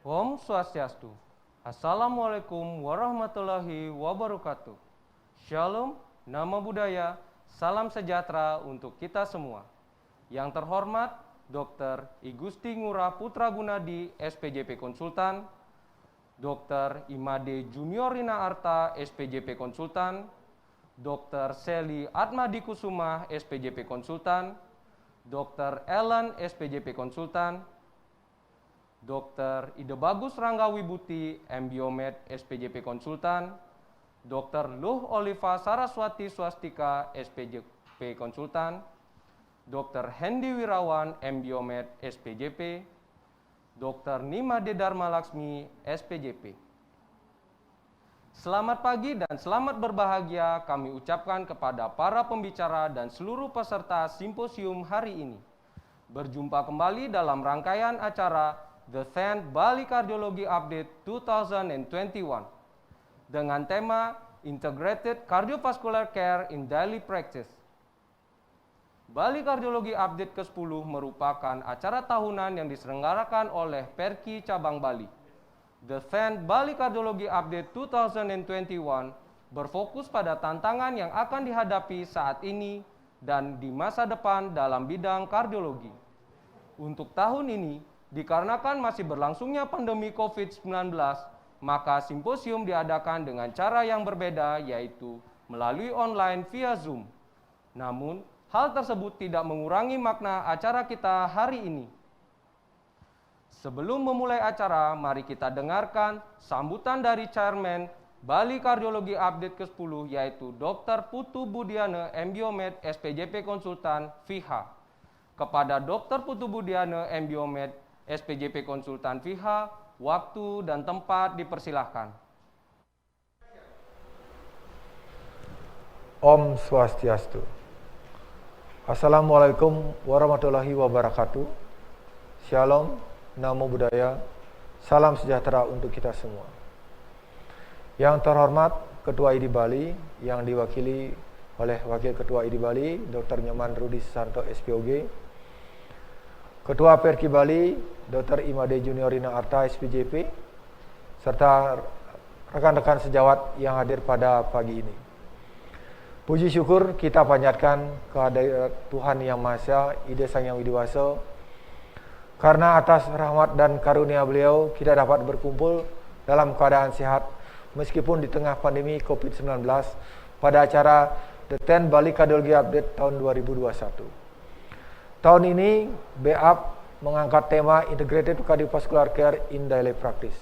Om Swastiastu. Assalamualaikum warahmatullahi wabarakatuh. Shalom, nama budaya, salam sejahtera untuk kita semua. Yang terhormat, Dr. I Gusti Ngurah Putra Gunadi, SPJP Konsultan, Dr. Imade Junior Rina Arta, SPJP Konsultan, Dr. Seli Atmadi Kusuma, SPJP Konsultan, Dr. Ellen, SPJP Konsultan, Dr. Ide Bagus Rangga Wibuti, MBiomed, SPJP Konsultan, Dr. Luh Oliva Saraswati Swastika, SPJP Konsultan, Dr. Hendi Wirawan, MBiomed, SPJP, Dr. Nimade Dharma Laksmi, SPJP. Selamat pagi dan selamat berbahagia kami ucapkan kepada para pembicara dan seluruh peserta simposium hari ini. Berjumpa kembali dalam rangkaian acara The 10th Bali Cardiology Update 2021 dengan tema Integrated Cardiovascular Care in Daily Practice. Bali Cardiology Update ke-10 merupakan acara tahunan yang diselenggarakan oleh Perki Cabang Bali. The 10th Bali Cardiology Update 2021 berfokus pada tantangan yang akan dihadapi saat ini dan di masa depan dalam bidang kardiologi. Untuk tahun ini, dikarenakan masih berlangsungnya pandemi COVID-19, maka simposium diadakan dengan cara yang berbeda, yaitu melalui online via Zoom. Namun, hal tersebut tidak mengurangi makna acara kita hari ini. Sebelum memulai acara, mari kita dengarkan sambutan dari Chairman Bali Cardiology Update ke-10, yaitu Dr. Putu Budiana, MBiomed, SPJP Konsultan, VIHA. Kepada Dr. Putu Budiana, MBiomed, SPJP Konsultan VIHA, waktu dan tempat dipersilahkan. Om Swastiastu. Assalamualaikum warahmatullahi wabarakatuh. Shalom, namo buddhaya, salam sejahtera untuk kita semua. Yang terhormat Ketua ID Bali yang diwakili oleh Wakil Ketua ID Bali, Dr. Nyoman Rudi Susanto SPOG, Ketua Perki Bali, Dr. Imade Junior Rina Arta SPJP, serta rekan-rekan sejawat yang hadir pada pagi ini. Puji syukur kita panjatkan kehadirat Tuhan Yang Maha Esa, Ide Sang Yang Widiwasa, karena atas rahmat dan karunia beliau kita dapat berkumpul dalam keadaan sehat meskipun di tengah pandemi COVID-19 pada acara The 10 Bali Cardiology Update tahun 2021. Tahun ini, BAP mengangkat tema Integrated Cardiovascular Care in Daily Practice.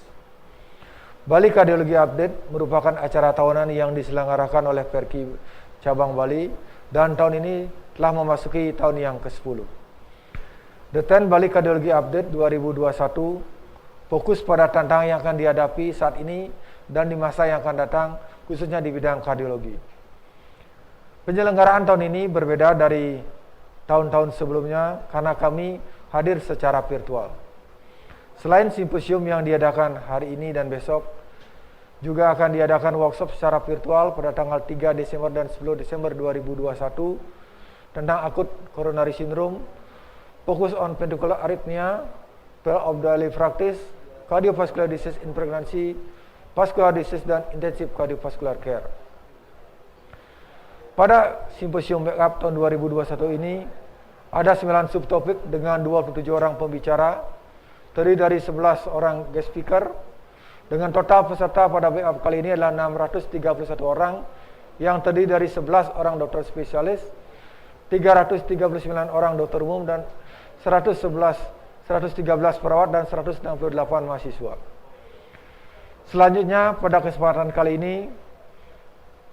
Bali Cardiology Update merupakan acara tahunan yang diselenggarakan oleh Perki Cabang Bali dan tahun ini telah memasuki tahun yang ke-10. The 10 Bali Cardiology Update 2021 fokus pada tantangan yang akan dihadapi saat ini dan di masa yang akan datang, khususnya di bidang kardiologi. Penyelenggaraan tahun ini berbeda dari tahun-tahun sebelumnya karena kami hadir secara virtual. Selain simposium yang diadakan hari ini dan besok, juga akan diadakan workshop secara virtual pada tanggal 3 Desember dan 10 Desember 2021 tentang acute coronary syndrome, focus on ventricular arrhythmia, part of daily practice, cardiovascular disease in pregnancy, vascular disease dan intensive cardiovascular care. Pada simposium backup tahun 2021 ini, ada 9 subtopik dengan 27 orang pembicara, terdiri dari 11 orang guest speaker, dengan total peserta pada backup kali ini adalah 631 orang, yang terdiri dari 11 orang dokter spesialis, 339 orang dokter umum, dan 113 perawat, dan 168 mahasiswa. Selanjutnya, pada kesempatan kali ini,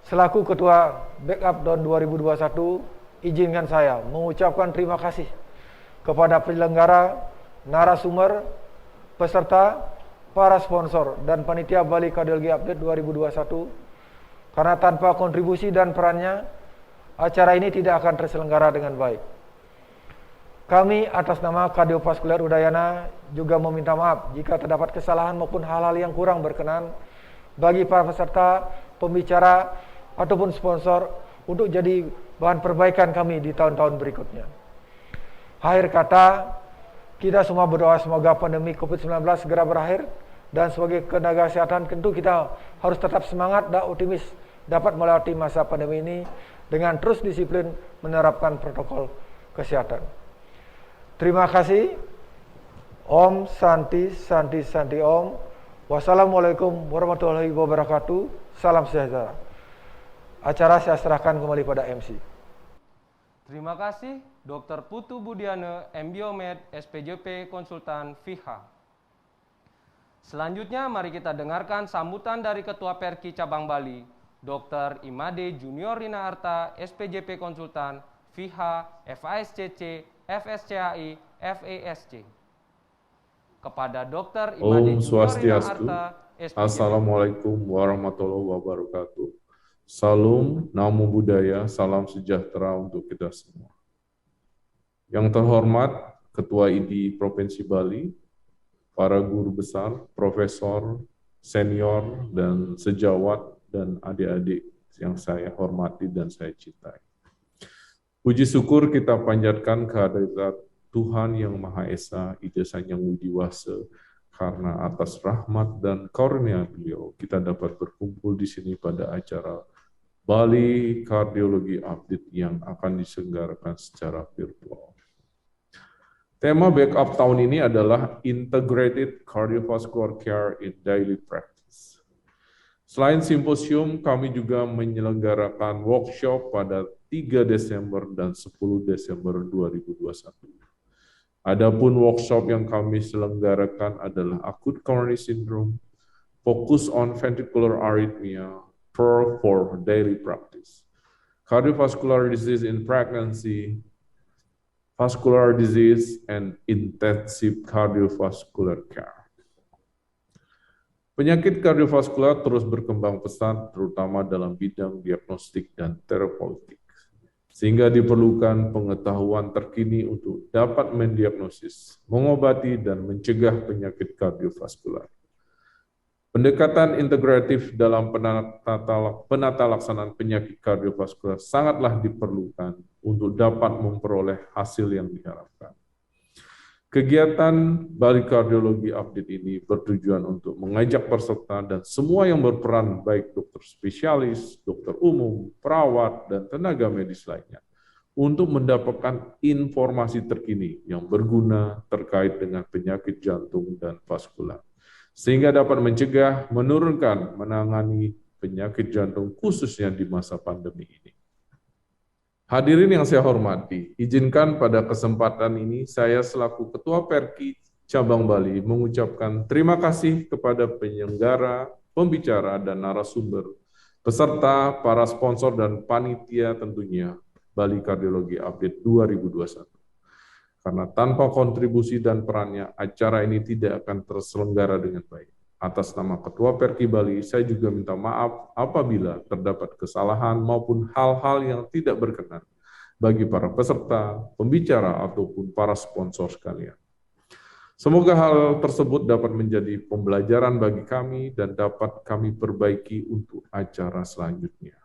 selaku Ketua Backup tahun 2021, izinkan saya mengucapkan terima kasih kepada penyelenggara, narasumber, peserta, para sponsor, dan panitia Bali Cardiology Update 2021, karena tanpa kontribusi dan perannya, acara ini tidak akan terselenggara dengan baik. Kami atas nama Kardiovaskuler Udayana juga meminta maaf jika terdapat kesalahan maupun hal-hal yang kurang berkenan bagi para peserta, pembicara, ataupun sponsor untuk jadi bahan perbaikan kami di tahun-tahun berikutnya. Akhir kata, kita semua berdoa semoga pandemi COVID-19 segera berakhir Dan sebagai tenaga kesehatan tentu kita harus tetap semangat dan optimis dapat melewati masa pandemi ini dengan terus disiplin menerapkan protokol kesehatan. Terima kasih. Om Santi Santi Santi Om. Wassalamualaikum warahmatullahi wabarakatuh. Salam sejahtera. Acara saya serahkan kembali pada MC. Terima kasih Dr. Putu Budiana, MBiomed, SPJP Konsultan FIHA. Selanjutnya mari kita dengarkan sambutan dari Ketua Perki Cabang Bali, Dr. Imade Junior Rina Arta, SPJP Konsultan, FIHA, FASCC, FSCAI, FESC. Kepada Dr. Imade Om Junior Rina Swastiastu. Arta, SPJP. Assalamualaikum warahmatullahi wabarakatuh. Salam, namo buddhaya, salam sejahtera untuk kita semua. Yang terhormat Ketua ID Provinsi Bali, para guru besar, profesor, senior, dan sejawat, dan adik-adik yang saya hormati dan saya cintai. Puji syukur kita panjatkan kehadirat Tuhan Yang Maha Esa, Ida Sang Yang Widiwasa, karena atas rahmat dan karunia beliau, kita dapat berkumpul di sini pada acara Bali Kardiologi Update yang akan diselenggarakan secara virtual. Tema backup tahun ini adalah Integrated Cardiovascular Care in Daily Practice. Selain simposium, kami juga menyelenggarakan workshop pada 3 Desember dan 10 Desember 2021. Adapun workshop yang kami selenggarakan adalah Acute Coronary Syndrome, Focus on Ventricular Arrhythmia, for Daily Practice, Cardiovascular Disease in Pregnancy, Vascular Disease, and Intensive Cardiovascular Care. Penyakit kardiovaskular terus berkembang pesat, terutama dalam bidang diagnostik dan terapeutik, sehingga diperlukan pengetahuan terkini untuk dapat mendiagnosis, mengobati, dan mencegah penyakit kardiovaskular. Pendekatan integratif dalam penata laksanaan penyakit kardiovaskular sangatlah diperlukan untuk dapat memperoleh hasil yang diharapkan. Kegiatan Bali Kardiologi Update ini bertujuan untuk mengajak peserta dan semua yang berperan, baik dokter spesialis, dokter umum, perawat, dan tenaga medis lainnya, untuk mendapatkan informasi terkini yang berguna terkait dengan penyakit jantung dan vaskular, sehingga dapat mencegah, menurunkan, menangani penyakit jantung khususnya di masa pandemi ini. Hadirin yang saya hormati, izinkan pada kesempatan ini saya selaku Ketua Perki Cabang Bali mengucapkan terima kasih kepada penyelenggara, pembicara, dan narasumber, peserta, para sponsor, dan panitia tentunya Bali Kardiologi Update 2021. Karena tanpa kontribusi dan perannya, acara ini tidak akan terselenggara dengan baik. Atas nama Ketua Perki Bali, saya juga minta maaf apabila terdapat kesalahan maupun hal-hal yang tidak berkenan bagi para peserta, pembicara, ataupun para sponsor sekalian. Semoga hal tersebut dapat menjadi pembelajaran bagi kami dan dapat kami perbaiki untuk acara selanjutnya.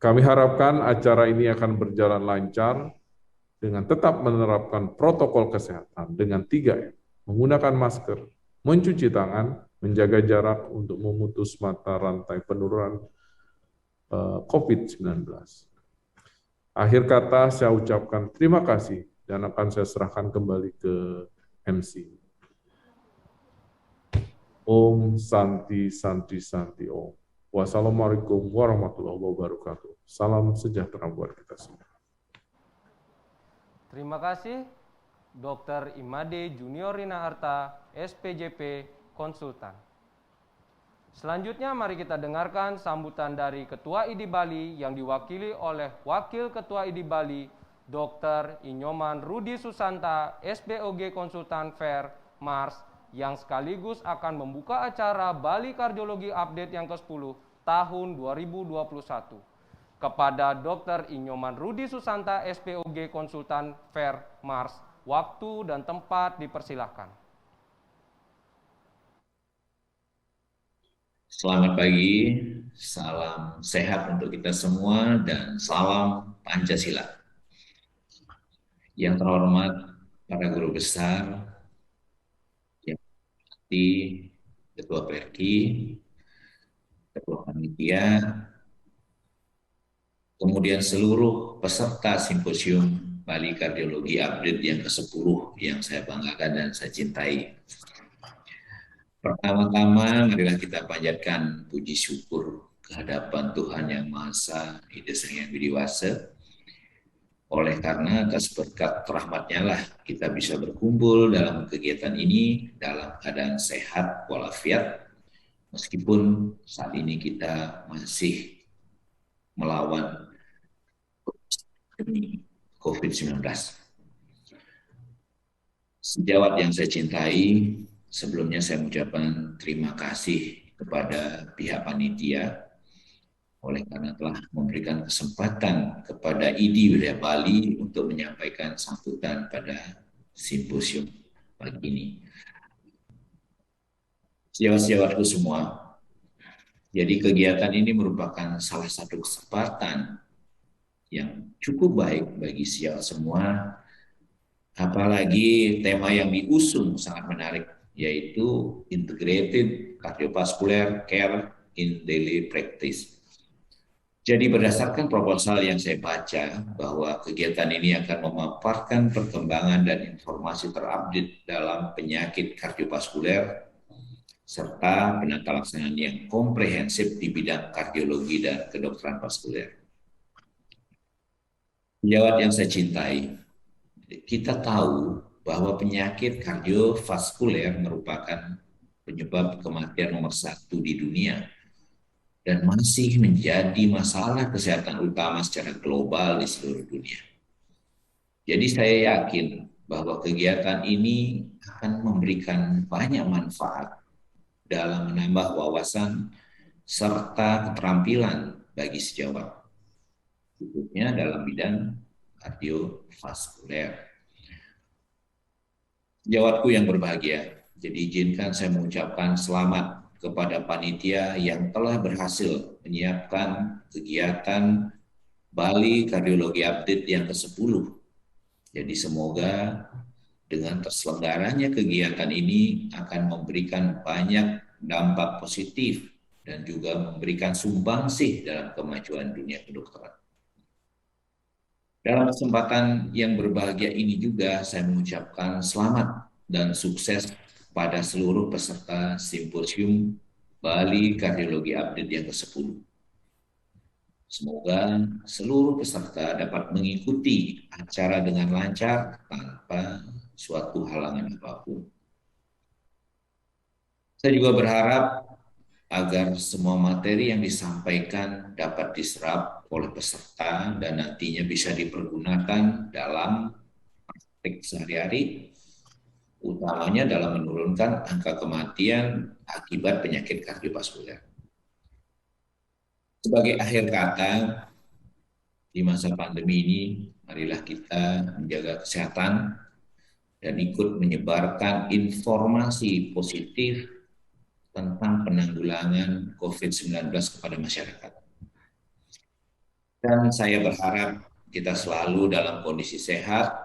Kami harapkan acara ini akan berjalan lancar dengan tetap menerapkan protokol kesehatan dengan 3M, menggunakan masker, mencuci tangan, menjaga jarak untuk memutus mata rantai penurunan COVID-19. Akhir kata saya ucapkan terima kasih dan akan saya serahkan kembali ke MC. Om Santi Santi Santi Om. Wassalamualaikum warahmatullahi wabarakatuh. Salam sejahtera buat kita semua. Terima kasih Dr. Imade Junior Rina Arta, SPJP Konsultan. Selanjutnya mari kita dengarkan sambutan dari Ketua ID Bali yang diwakili oleh Wakil Ketua ID Bali, Dr. Inyoman Rudi Susanta, SPOG Konsultan FAIR Mars, yang sekaligus akan membuka acara Bali Kardiologi Update yang ke-10 tahun 2021. Kepada Dr. Inyoman Rudi Susanta, SPOG Konsultan FAIR Mars, waktu dan tempat dipersilahkan. Selamat pagi, salam sehat untuk kita semua dan salam Pancasila. Yang terhormat para guru besar, yang Ketua Perki, Ketua Panitia, kemudian seluruh peserta simposium Bali Kardiologi Update yang ke-10 yang saya banggakan dan saya cintai. Pertama-tama, marilah kita panjatkan puji syukur kehadapan Tuhan Yang Maha Esa, Ida Sang Hyang Widi Wasa. Oleh karena atas berkat rahmat-Nya lah kita bisa berkumpul dalam kegiatan ini dalam keadaan sehat walafiat, meskipun saat ini kita masih melawan COVID-19. Sejawat yang saya cintai, sebelumnya saya mengucapkan terima kasih kepada pihak panitia oleh karena telah memberikan kesempatan kepada IDI Wilayah Bali untuk menyampaikan sambutan pada simposium pagi ini. Sejawat-sejawatku semua, jadi kegiatan ini merupakan salah satu kesempatan yang cukup baik bagi sejawat semua, apalagi tema yang diusung sangat menarik, yaitu Integrated Cardiovascular Care in Daily Practice. Jadi berdasarkan proposal yang saya baca, bahwa kegiatan ini akan memaparkan perkembangan dan informasi terupdate dalam penyakit kardiovaskuler, serta penata laksanaan yang komprehensif di bidang kardiologi dan kedokteran vaskuler. Sejawat yang saya cintai, kita tahu bahwa penyakit kardiovaskuler merupakan penyebab kematian nomor 1 di dunia dan masih menjadi masalah kesehatan utama secara global di seluruh dunia. Jadi saya yakin bahwa kegiatan ini akan memberikan banyak manfaat dalam menambah wawasan serta keterampilan bagi sejawat, khususnya dalam bidang kardiovaskuler. Sejawatku yang berbahagia, jadi izinkan saya mengucapkan selamat kepada panitia yang telah berhasil menyiapkan kegiatan Bali Kardiologi Update yang ke-10. Jadi semoga dengan terselenggaranya kegiatan ini akan memberikan banyak dampak positif dan juga memberikan sumbangsih dalam kemajuan dunia kedokteran. Dalam kesempatan yang berbahagia ini juga saya mengucapkan selamat dan sukses pada seluruh peserta simposium Bali Kardiologi Update yang ke-10. Semoga seluruh peserta dapat mengikuti acara dengan lancar tanpa suatu halangan apapun. Saya juga berharap agar semua materi yang disampaikan dapat diserap oleh peserta dan nantinya bisa dipergunakan dalam praktik sehari-hari, utamanya dalam menurunkan angka kematian akibat penyakit kardiovaskuler. Sebagai akhir kata, di masa pandemi ini, marilah kita menjaga kesehatan dan ikut menyebarkan informasi positif tentang penanggulangan COVID-19 kepada masyarakat. Dan saya berharap kita selalu dalam kondisi sehat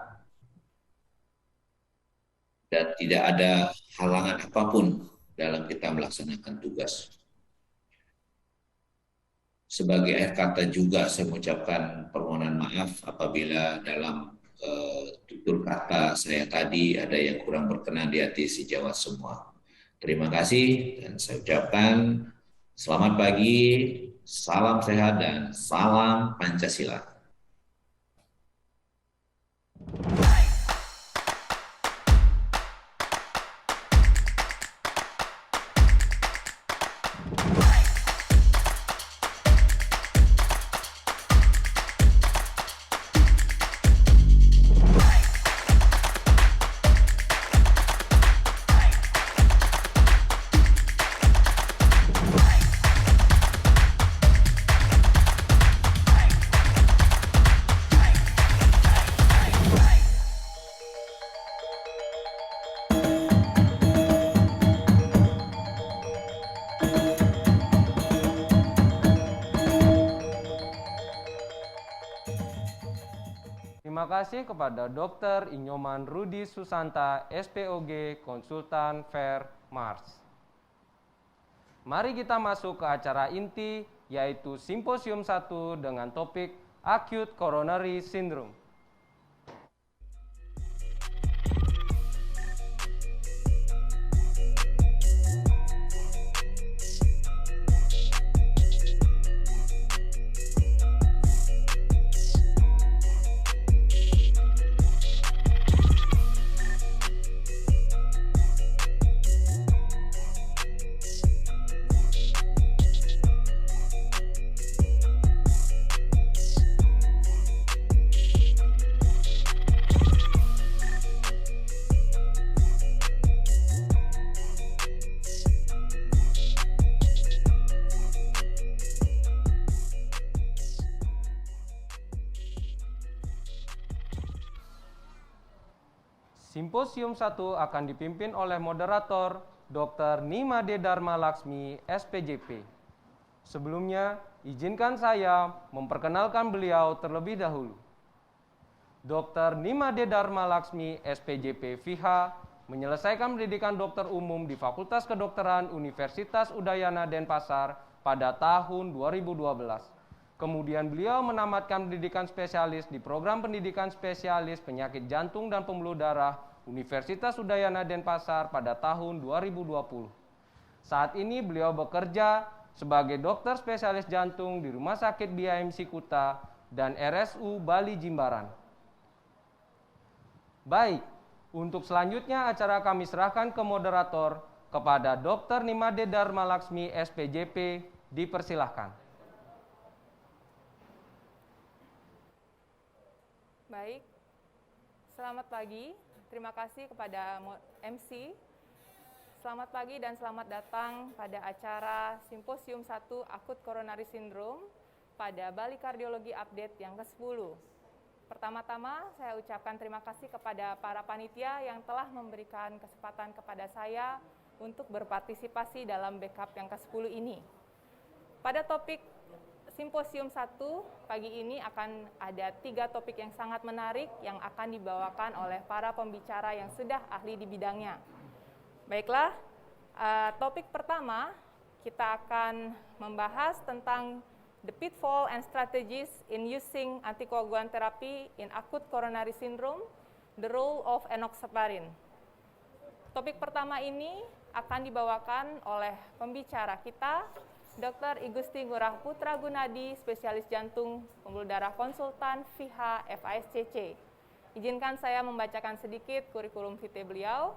dan tidak ada halangan apapun dalam kita melaksanakan tugas. Sebagai akhir kata juga saya mengucapkan permohonan maaf apabila dalam tutur kata saya tadi ada yang kurang berkenan di hati sejawat semua. Terima kasih dan saya ucapkan selamat pagi, salam sehat dan salam Pancasila. Terima kasih kepada Dr. Inyoman Rudi Susanta, SPOG, Konsultan Fair Mars. Mari kita masuk ke acara inti, yaitu Simposium 1 dengan topik Acute Coronary Syndrome. Simposium 1 akan dipimpin oleh moderator Dr. Nimade Dharma Laksmi, SPJP. Sebelumnya, izinkan saya memperkenalkan beliau terlebih dahulu. Dr. Nimade Dharma Laksmi, SPJP FIHA, menyelesaikan pendidikan dokter umum di Fakultas Kedokteran Universitas Udayana Denpasar pada tahun 2012. Kemudian beliau menamatkan pendidikan spesialis di Program Pendidikan Spesialis Penyakit Jantung dan Pembuluh Darah Universitas Udayana Denpasar pada tahun 2020. Saat ini beliau bekerja sebagai dokter spesialis jantung di Rumah Sakit BIMC Kuta dan RSU Bali Jimbaran. Baik, untuk selanjutnya acara kami serahkan ke moderator kepada Dr. Nimade Dharma Laksmi, SPJP, dipersilahkan. Baik, selamat pagi. Terima kasih kepada MC. Selamat pagi dan selamat datang pada acara Simposium 1 Acute Coronary Syndrome pada Bali Kardiologi Update yang ke-10. Pertama-tama, saya ucapkan terima kasih kepada para panitia yang telah memberikan kesempatan kepada saya untuk berpartisipasi dalam backup yang ke-10 ini. Pada topik Simposium 1 pagi ini akan ada 3 topik yang sangat menarik yang akan dibawakan oleh para pembicara yang sudah ahli di bidangnya. Baiklah, topik pertama kita akan membahas tentang the pitfall and strategies in using anticoagulant therapy in acute coronary syndrome, the role of enoxaparin. Topik pertama ini akan dibawakan oleh pembicara kita, Dr. Igusti Ngurah Putra Gunadi, spesialis jantung, pembuluh darah konsultan, FIHA, FASCC. Izinkan saya membacakan sedikit kurikulum vitae beliau.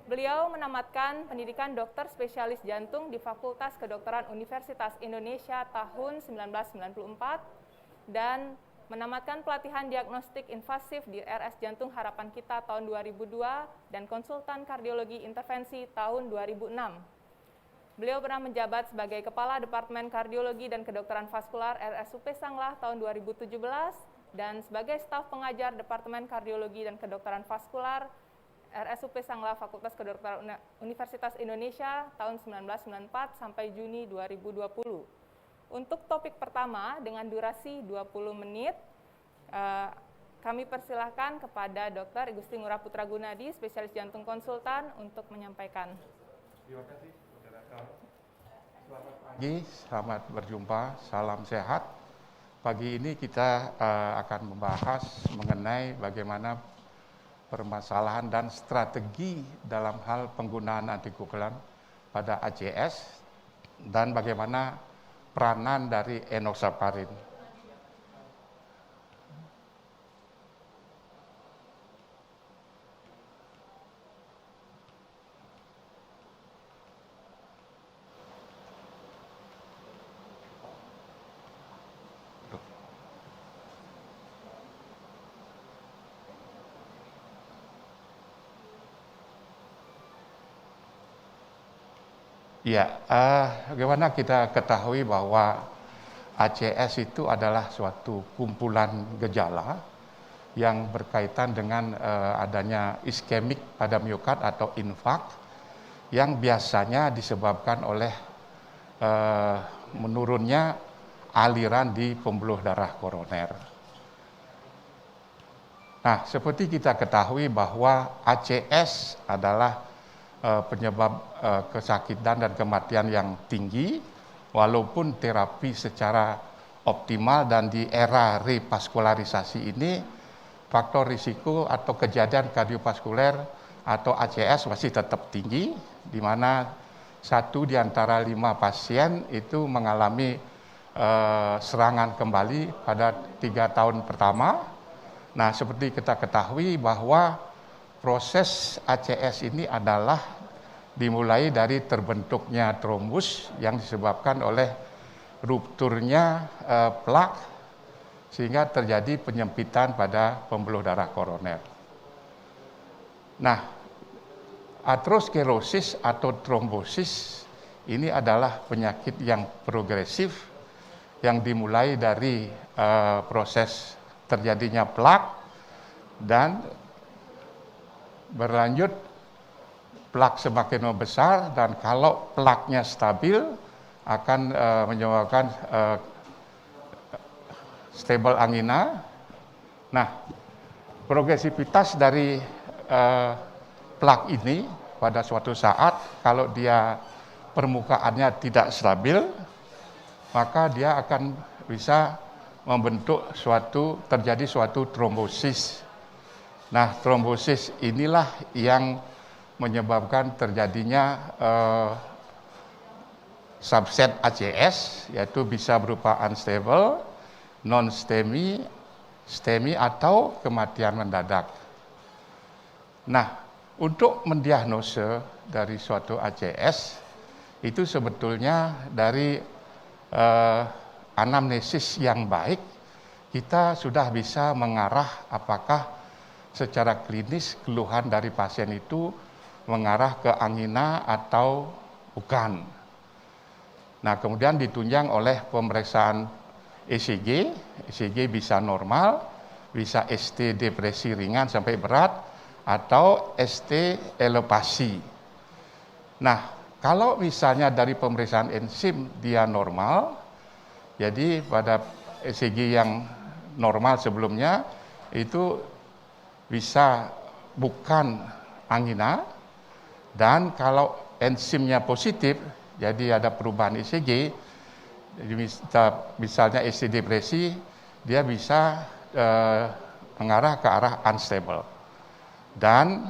Beliau menamatkan pendidikan dokter spesialis jantung di Fakultas Kedokteran Universitas Indonesia tahun 1994 dan menamatkan pelatihan diagnostik invasif di RS Jantung Harapan Kita tahun 2002 dan konsultan kardiologi intervensi tahun 2006. Beliau pernah menjabat sebagai Kepala Departemen Kardiologi dan Kedokteran Vaskular RSUP Sanglah tahun 2017 dan sebagai staf pengajar Departemen Kardiologi dan Kedokteran Vaskular RSUP Sanglah Fakultas Kedokteran Universitas Indonesia tahun 1994 sampai Juni 2020. Untuk topik pertama dengan durasi 20 menit, kami persilahkan kepada Dr. Igusti Ngurah Putra Gunadi, spesialis jantung konsultan untuk menyampaikan. Terima kasih. Selamat pagi, selamat berjumpa, salam sehat. Pagi ini kita akan membahas mengenai bagaimana permasalahan dan strategi dalam hal penggunaan antikoagulan pada ACS dan bagaimana peranan dari enoxaparin. Ya, bagaimana kita ketahui bahwa ACS itu adalah suatu kumpulan gejala yang berkaitan dengan adanya iskemik pada miokard atau infak yang biasanya disebabkan oleh menurunnya aliran di pembuluh darah koroner. Nah, seperti kita ketahui bahwa ACS adalah penyebab kesakitan dan kematian yang tinggi, walaupun terapi secara optimal, dan di era revaskularisasi ini faktor risiko atau kejadian kardiovaskuler atau ACS masih tetap tinggi, di mana 1 di antara 5 pasien itu mengalami serangan kembali pada 3 tahun pertama. Nah, seperti kita ketahui bahwa proses ACS ini adalah dimulai dari terbentuknya trombus yang disebabkan oleh rupturnya plak sehingga terjadi penyempitan pada pembuluh darah koroner. Nah, aterosklerosis atau trombosis ini adalah penyakit yang progresif yang dimulai dari proses terjadinya plak dan berlanjut plak semakin membesar, dan kalau plaknya stabil akan menyebabkan stable angina. Nah, progresivitas dari plak ini pada suatu saat kalau dia permukaannya tidak stabil, maka dia akan bisa membentuk terjadi suatu trombosis. Nah, trombosis inilah yang menyebabkan terjadinya subset ACS, yaitu bisa berupa unstable, non-STEMI, STEMI, atau kematian mendadak. Nah, untuk mendiagnose dari suatu ACS itu sebetulnya dari anamnesis yang baik, kita sudah bisa mengarah apakah secara klinis keluhan dari pasien itu mengarah ke angina atau bukan. Nah, kemudian ditunjang oleh pemeriksaan ECG. ECG bisa normal, bisa ST depresi ringan sampai berat, atau ST elevasi. Nah, kalau misalnya dari pemeriksaan enzim dia normal, jadi pada ECG yang normal sebelumnya itu bisa bukan angina, dan kalau enzimnya positif, jadi ada perubahan ECG, misalnya ST depresi, dia bisa mengarah ke arah unstable. Dan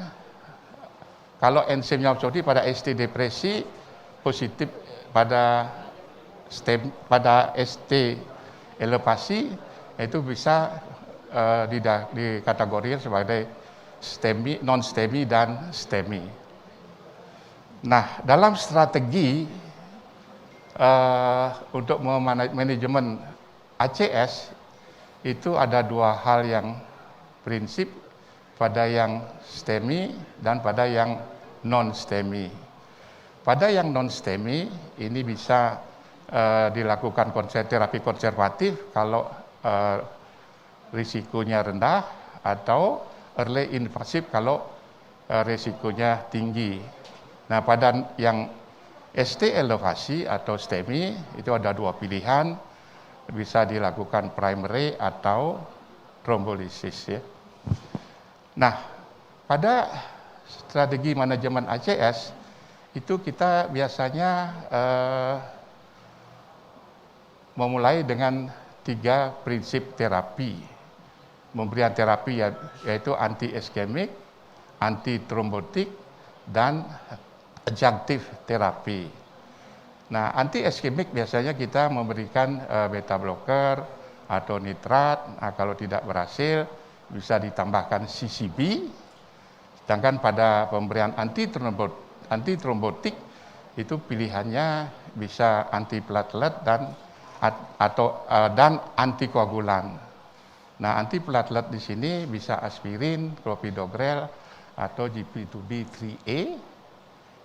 kalau enzimnya positif pada ST depresi, positif pada ST elevasi, itu bisa dikategorikan sebagai STEMI, non-STEMI, dan STEMI. Nah, dalam strategi untuk manajemen ACS itu ada 2 hal yang prinsip, pada yang STEMI dan pada yang non-STEMI. Pada yang non-STEMI ini bisa dilakukan terapi konservatif kalau risikonya rendah, atau early invasif kalau risikonya tinggi. Nah, pada yang ST elevasi atau STEMI itu ada 2 pilihan, bisa dilakukan primary atau trombolisis, ya. Nah, pada strategi manajemen ACS itu kita biasanya memulai dengan 3 prinsip terapi. Pemberian terapi yaitu anti-iskemik, anti-trombotik, dan adjunctive terapi. Nah, anti-iskemik biasanya kita memberikan beta blocker atau nitrat. Nah, kalau tidak berhasil bisa ditambahkan CCB. Sedangkan pada pemberian antitrombotik itu pilihannya bisa antiplatelet dan antikoagulan. Nah, antiplatelet di sini bisa aspirin, clopidogrel, atau GP2B3A.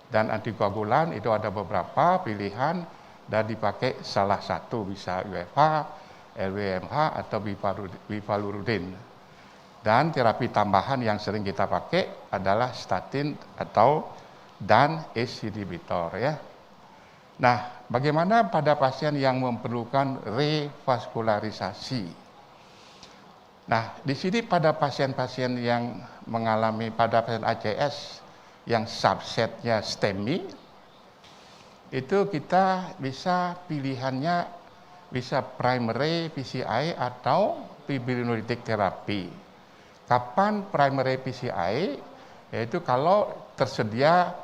Dan antikoagulan itu ada beberapa pilihan dan dipakai salah satu, bisa UFH, LWMH, atau bivalurudin. Dan terapi tambahan yang sering kita pakai adalah statin dan ACE inhibitor, ya. Nah, bagaimana pada pasien yang memerlukan revaskularisasi? Nah, di sini pada pasien-pasien yang mengalami pada pasien ACS yang subsetnya STEMI, itu kita bisa pilihannya bisa primary PCI atau fibrinolytic therapy. Kapan primary PCI? Yaitu kalau tersedia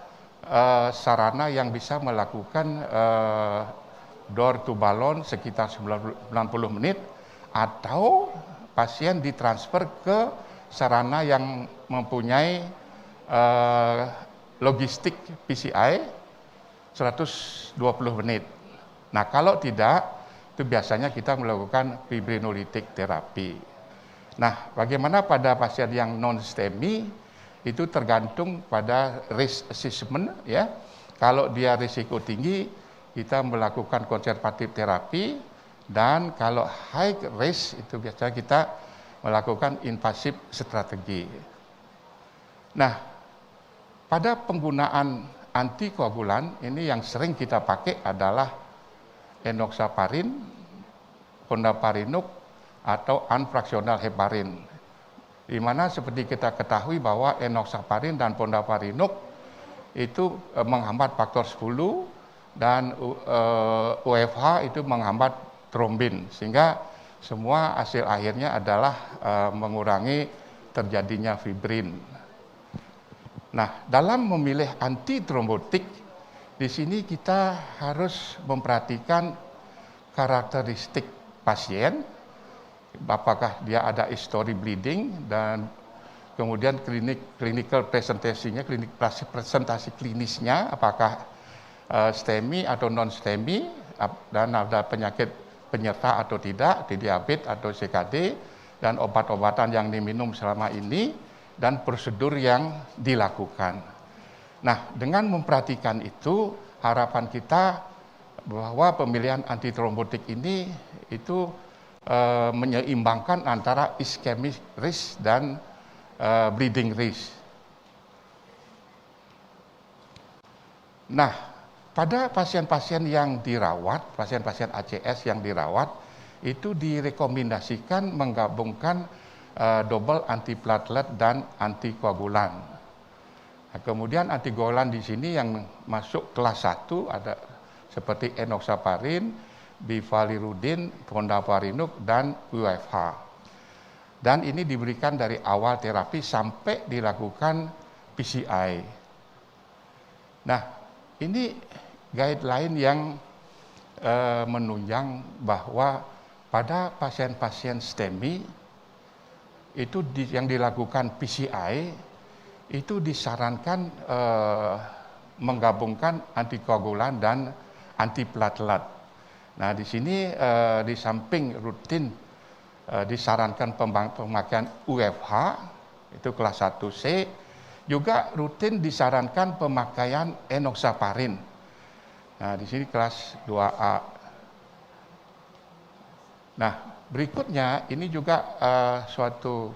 sarana yang bisa melakukan door to balloon sekitar 90 menit, atau pasien ditransfer ke sarana yang mempunyai logistik PCI 120 menit. Nah, kalau tidak, itu biasanya kita melakukan fibrinolytic therapy. Nah, bagaimana pada pasien yang non-STEMI, itu tergantung pada risk assessment ya. Kalau dia risiko tinggi, kita melakukan konservatif terapi, dan kalau high risk itu biasanya kita melakukan invasif strategi. Nah, pada penggunaan antikoagulan ini yang sering kita pakai adalah enoxaparin, fondaparinux, atau unfractional heparin. Di mana seperti kita ketahui bahwa enoxaparin dan fondaparinux itu menghambat faktor 10 dan UFH itu menghambat trombin, sehingga semua hasil akhirnya adalah mengurangi terjadinya fibrin. Nah, dalam memilih antitrombotik, di sini kita harus memperhatikan karakteristik pasien, apakah dia ada history bleeding, dan kemudian clinical presentasinya, presentasi klinisnya, apakah STEMI atau non-STEMI, dan ada penyakit penyerta atau tidak, diabetes atau CKD, dan obat-obatan yang diminum selama ini, dan prosedur yang dilakukan. Nah, dengan memperhatikan itu, harapan kita bahwa pemilihan antitrombotik ini itu menyeimbangkan antara ischemic risk dan bleeding risk. Nah, pada pasien-pasien yang dirawat, pasien-pasien ACS yang dirawat, itu direkomendasikan menggabungkan double antiplatelet dan antikoagulan. Nah, kemudian antikoagulan di sini yang masuk kelas 1 ada seperti enoxaparin, bivalirudin, fondaparinux, dan UFH. Dan ini diberikan dari awal terapi sampai dilakukan PCI. Nah, ini guideline yang menunjang bahwa pada pasien-pasien STEMI itu yang dilakukan PCI itu disarankan menggabungkan antikoagulan dan antiplatelet. Nah, di sini di samping rutin disarankan pemakaian UFH itu kelas 1C, juga rutin disarankan pemakaian enoxaparin. Nah, di sini kelas 2A. Nah, berikutnya ini juga suatu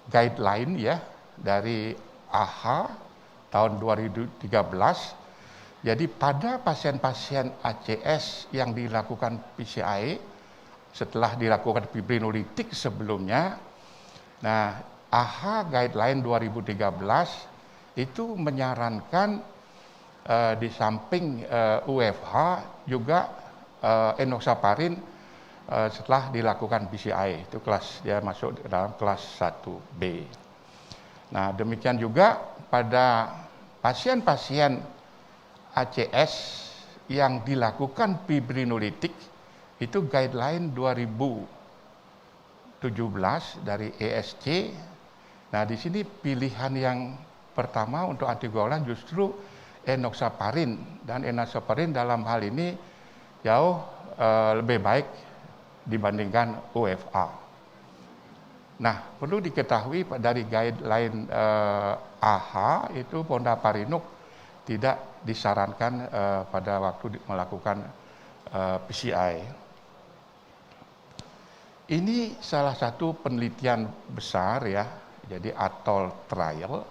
guideline ya dari AHA tahun 2013. Jadi pada pasien-pasien ACS yang dilakukan PCI setelah dilakukan fibrinolytik sebelumnya, nah AHA guideline 2013 itu menyarankan di samping UFH juga enoxaparin setelah dilakukan PCI, itu dia masuk dalam kelas 1B. Nah, demikian juga pada pasien-pasien ACS yang dilakukan fibrinolytik, itu guideline 2017 dari ESC. Nah, di sini pilihan yang pertama untuk antikoagulan justru enoxaparin, dan enoxaparin dalam hal ini jauh lebih baik dibandingkan UFA. Nah, perlu diketahui dari guideline AHA itu fondaparinux tidak disarankan pada waktu melakukan PCI. Ini salah satu penelitian besar ya, jadi ATOL trial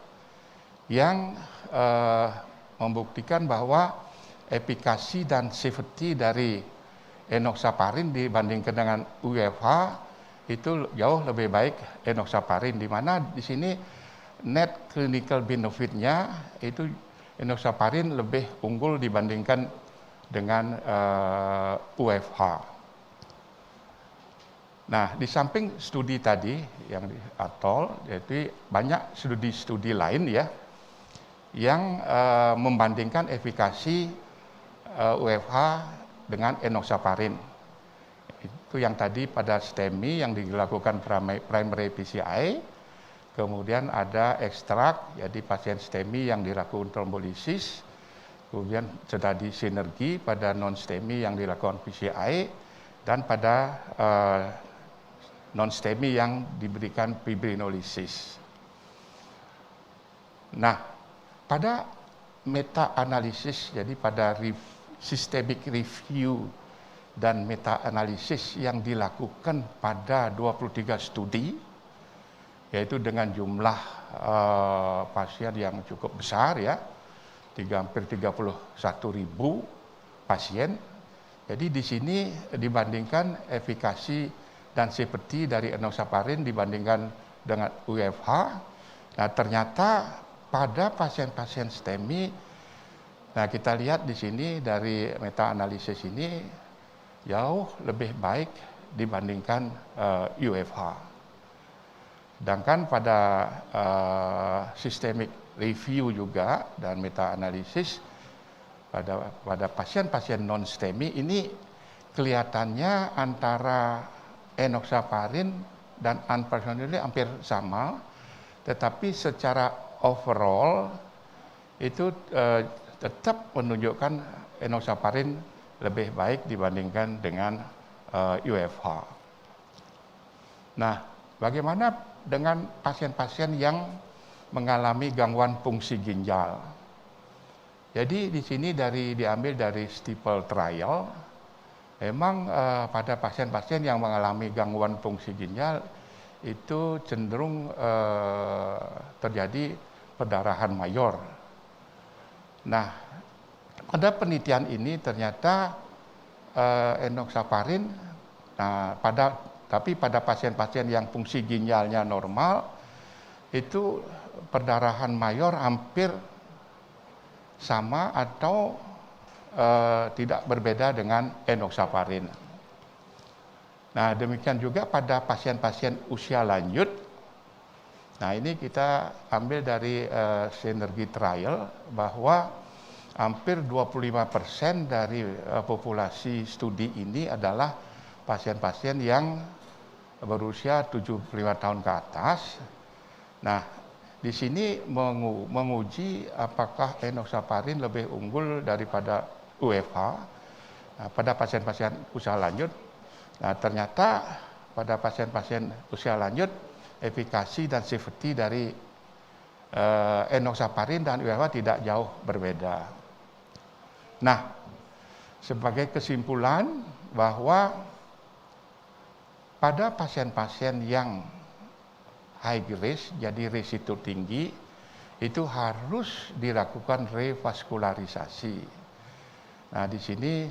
yang membuktikan bahwa efikasi dan safety dari enoxaparin dibandingkan dengan UFH itu jauh lebih baik enoxaparin, di mana di sini net clinical benefit-nya itu enoxaparin lebih unggul dibandingkan dengan UFH. Nah, di samping studi tadi yang di Atoll, jadi banyak studi-studi lain ya yang membandingkan efikasi UFH dengan enoxaparin. Itu yang tadi pada STEMI yang dilakukan primary PCI, kemudian ada ekstrak, jadi pasien STEMI yang dilakukan trombolisis, kemudian studi sinergi pada non-STEMI yang dilakukan PCI, dan pada non-STEMI yang diberikan fibrinolisis. Nah, pada meta-analisis, jadi pada systemic review dan meta-analisis yang dilakukan pada 23 studi, yaitu dengan jumlah pasien yang cukup besar ya, hampir 31.000 pasien. Jadi di sini dibandingkan efikasi dan safety dari enoxaparin dibandingkan dengan UFH, nah ternyata pada pasien-pasien STEMI, nah kita lihat di sini dari meta-analisis ini jauh lebih baik dibandingkan UFH. Sedangkan pada systemic review juga dan meta-analisis pada pasien-pasien non-STEMI ini kelihatannya antara enoxaparin dan unprecedented hampir sama, tetapi secara overall itu tetap menunjukkan enoxaparin lebih baik dibandingkan dengan UFH. Nah, bagaimana dengan pasien-pasien yang mengalami gangguan fungsi ginjal? Jadi di sini diambil dari STIPLE trial. Memang pada pasien-pasien yang mengalami gangguan fungsi ginjal itu cenderung terjadi perdarahan mayor. Nah, pada penelitian ini ternyata enoxaparin, tapi pada pasien-pasien yang fungsi ginjalnya normal itu perdarahan mayor hampir sama atau tidak berbeda dengan enoxaparin. Nah, demikian juga pada pasien-pasien usia lanjut. Nah, ini kita ambil dari sinergi trial bahwa hampir 25% dari populasi studi ini adalah pasien-pasien yang berusia 75 tahun ke atas. Nah, di sini menguji apakah enoxaparin lebih unggul daripada UFH pada pasien-pasien usia lanjut. Nah, ternyata pada pasien-pasien usia lanjut efikasi dan safety dari enoxaparin dan UFH tidak jauh berbeda. Nah, sebagai kesimpulan bahwa pada pasien-pasien yang high risk, jadi risiko tinggi, itu harus dilakukan revaskularisasi. Nah, di sini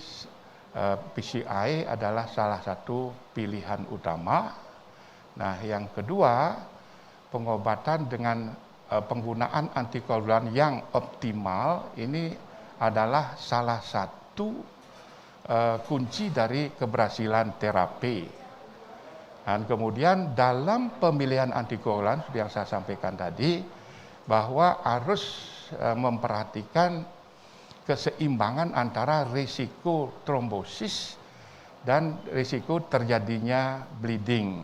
PCI adalah salah satu pilihan utama. Nah, yang kedua, pengobatan dengan penggunaan antikoagulan yang optimal ini adalah salah satu kunci dari keberhasilan terapi. Dan kemudian dalam pemilihan antikoagulan yang saya sampaikan tadi, bahwa harus memperhatikan keseimbangan antara risiko trombosis dan risiko terjadinya bleeding.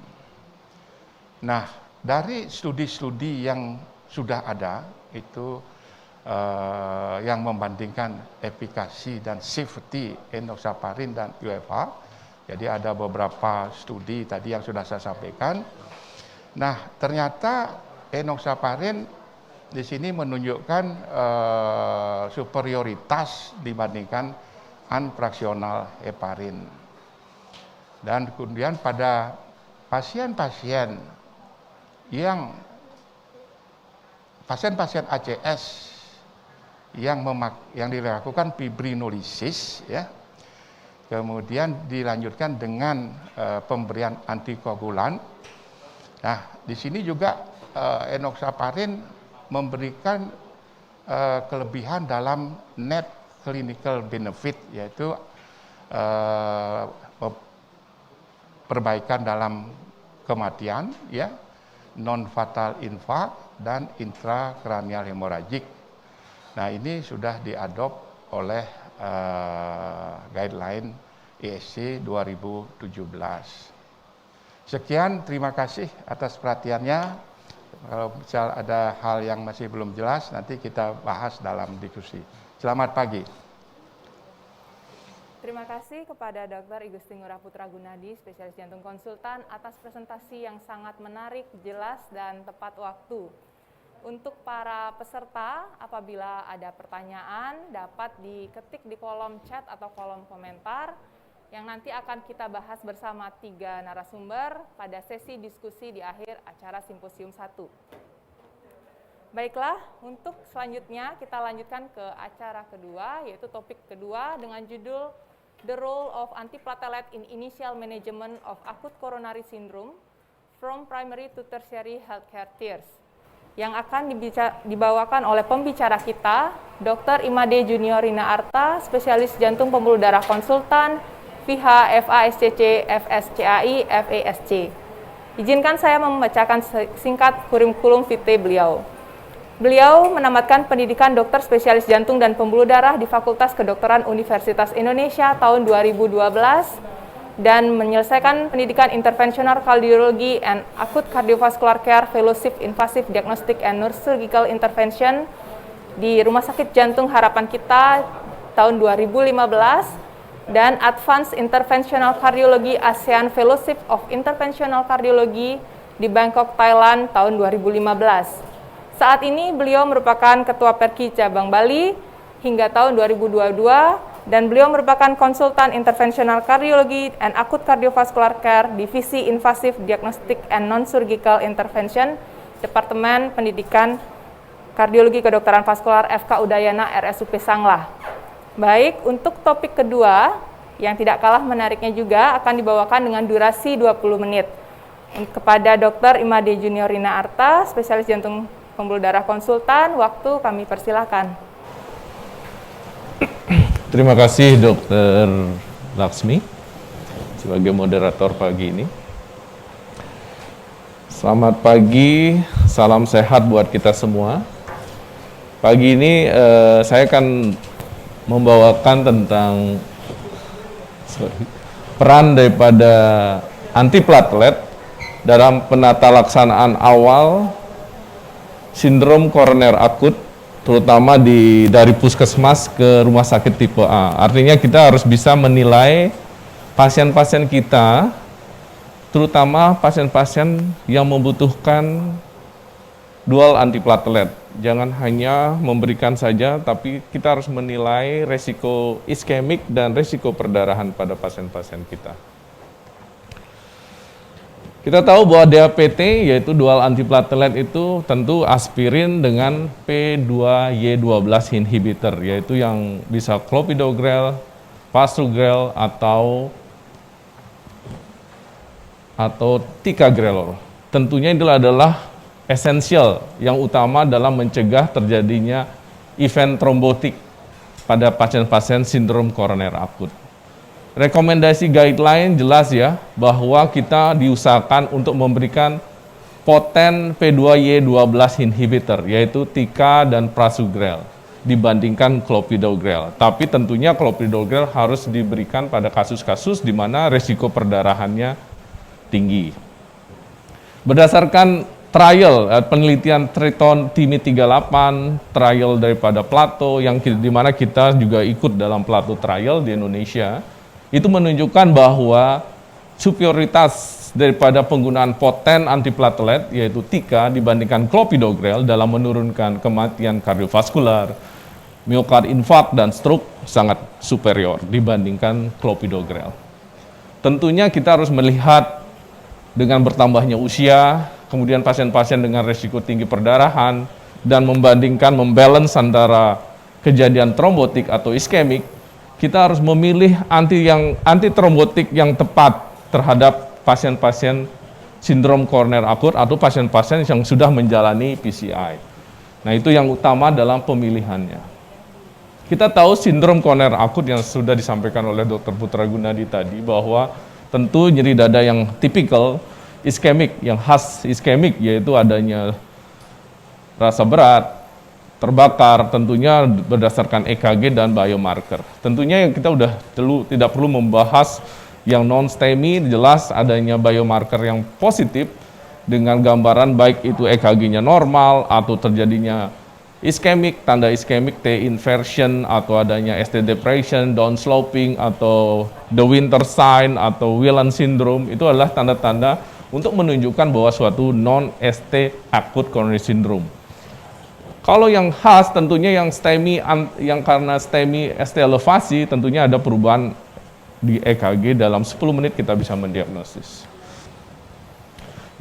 Nah, dari studi-studi yang sudah ada itu yang membandingkan efikasi dan safety enoxaparin dan UFH. Jadi ada beberapa studi tadi yang sudah saya sampaikan. Nah, ternyata enoxaparin di sini menunjukkan superioritas dibandingkan unfraksional heparin. Dan kemudian pada pasien-pasien ACS yang dilakukan fibrinolisis ya, kemudian dilanjutkan dengan pemberian antikoagulan. Nah, di sini juga enoxaparin memberikan kelebihan dalam net clinical benefit, yaitu perbaikan dalam kematian, ya, non fatal infark dan intrakranial hemoragik. Nah, ini sudah diadop oleh guideline ESC 2017. Sekian, terima kasih atas perhatiannya. Kalau misal ada hal yang masih belum jelas, nanti kita bahas dalam diskusi. Selamat pagi. Terima kasih kepada Dr. Igusti Ngurah Putra Gunadi, spesialis jantung konsultan, atas presentasi yang sangat menarik, jelas, dan tepat waktu. Untuk para peserta, apabila ada pertanyaan, dapat diketik di kolom chat atau kolom komentar, yang nanti akan kita bahas bersama 3 narasumber pada sesi diskusi di akhir acara Simposium 1. Baiklah, untuk selanjutnya kita lanjutkan ke acara kedua, yaitu topik kedua dengan judul The Role of Antiplatelet in Initial Management of Acute Coronary Syndrome from Primary to Tertiary Healthcare Tiers, yang akan dibawakan oleh pembicara kita, Dr. Imade Junior Rina Arta, spesialis jantung pembuluh darah konsultan, FIHA, FASCC, FSCAI, FASC. Izinkan saya membacakan singkat kurikulum vitae beliau. Beliau menamatkan pendidikan dokter spesialis jantung dan pembuluh darah di Fakultas Kedokteran Universitas Indonesia tahun 2012 dan menyelesaikan pendidikan Interventional Cardiology and Acute Cardiovascular Care Fellowship Invasive Diagnostic and Neurosurgical Intervention di Rumah Sakit Jantung Harapan Kita tahun 2015 dan Advanced Interventional Cardiology ASEAN Fellowship of Interventional Cardiology di Bangkok, Thailand tahun 2015. Saat ini beliau merupakan Ketua Perki Cabang Bali hingga tahun 2022 dan beliau merupakan konsultan Interventional Cardiology and Acute Cardiovascular Care Divisi Invasive Diagnostic and Non-Surgical Intervention Departemen Pendidikan Kardiologi Kedokteran Vaskular FK Udayana RSUP Sanglah. Baik, untuk topik kedua yang tidak kalah menariknya juga akan dibawakan dengan durasi 20 menit. Kepada Dr. Imade Junior Rina Arta, spesialis jantung pembuluh darah konsultan, waktu kami persilakan. Terima kasih Dr. Laksmi sebagai moderator pagi ini. Selamat pagi, salam sehat buat kita semua. Pagi ini saya akan membawakan tentang peran daripada antiplatelet dalam penata laksanaan awal sindrom koroner akut, terutama dari puskesmas ke rumah sakit tipe A. Artinya kita harus bisa menilai pasien-pasien kita, terutama pasien-pasien yang membutuhkan dual antiplatelet. Jangan hanya memberikan saja, tapi kita harus menilai resiko iskemik dan resiko perdarahan pada pasien-pasien kita. Kita tahu bahwa DAPT, yaitu dual antiplatelet itu tentu aspirin dengan P2Y12 inhibitor, yaitu yang bisa clopidogrel, pasugrel, atau ticagrelor. Tentunya itu adalah esensial yang utama dalam mencegah terjadinya event trombotik pada pasien-pasien sindrom koroner akut. Rekomendasi guideline jelas ya, bahwa kita diusahakan untuk memberikan poten P2Y12 inhibitor, yaitu tika dan prasugrel, dibandingkan clopidogrel. Tapi tentunya clopidogrel harus diberikan pada kasus-kasus di mana resiko perdarahannya tinggi. Berdasarkan trial, penelitian Triton Timi 38, trial daripada Plato, yang di mana kita juga ikut dalam Plato trial di Indonesia, itu menunjukkan bahwa superioritas daripada penggunaan poten antiplatelet, yaitu tika, dibandingkan clopidogrel dalam menurunkan kematian kardiovaskular, miokard infark, dan stroke sangat superior dibandingkan clopidogrel. Tentunya kita harus melihat dengan bertambahnya usia, kemudian pasien-pasien dengan risiko tinggi perdarahan, dan membandingkan, membalance antara kejadian trombotik atau iskemik, kita harus memilih anti trombotik yang tepat terhadap pasien-pasien sindrom koroner akut atau pasien-pasien yang sudah menjalani PCI. Nah, itu yang utama dalam pemilihannya. Kita tahu sindrom koroner akut yang sudah disampaikan oleh Dr. Putra Gunadi tadi, bahwa tentu nyeri dada yang tipikal iskemik, yang khas iskemik, yaitu adanya rasa berat, terbakar, tentunya berdasarkan EKG dan biomarker. Tentunya yang kita udah tidak perlu membahas yang non-STEMI, jelas adanya biomarker yang positif dengan gambaran baik itu EKG-nya normal atau terjadinya iskemik, tanda iskemik, T inversion, atau adanya ST depression, downsloping, atau the winter sign, atau Whelan syndrome. Itu adalah tanda-tanda untuk menunjukkan bahwa suatu non-ST acute coronary syndrome. Kalau yang khas tentunya yang STEMI, yang karena STEMI ST elevasi, tentunya ada perubahan di EKG dalam 10 menit kita bisa mendiagnosis.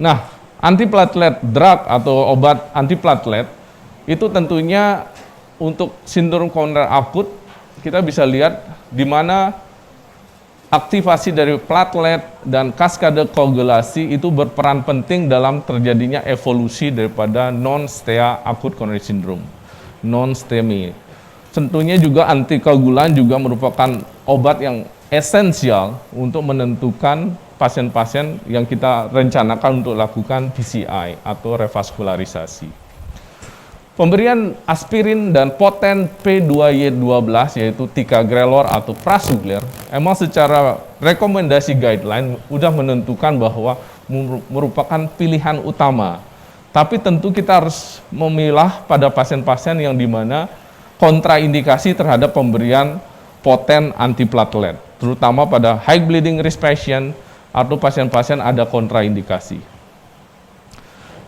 Nah, antiplatelet drug atau obat antiplatelet itu tentunya untuk sindrom koroner akut kita bisa lihat di mana aktivasi dari platelet dan kaskade koagulasi itu berperan penting dalam terjadinya evolusi daripada non-STEA acute coronary syndrome, non-STEMI. Tentunya juga antikoagulan juga merupakan obat yang esensial untuk menentukan pasien-pasien yang kita rencanakan untuk lakukan PCI atau revaskularisasi. Pemberian aspirin dan poten P2Y12 yaitu ticagrelor atau prasugrel emang secara rekomendasi guideline sudah menentukan bahwa merupakan pilihan utama. Tapi tentu kita harus memilah pada pasien-pasien yang dimana kontraindikasi terhadap pemberian poten antiplatelet, terutama pada high bleeding risk patient atau pasien-pasien ada kontraindikasi.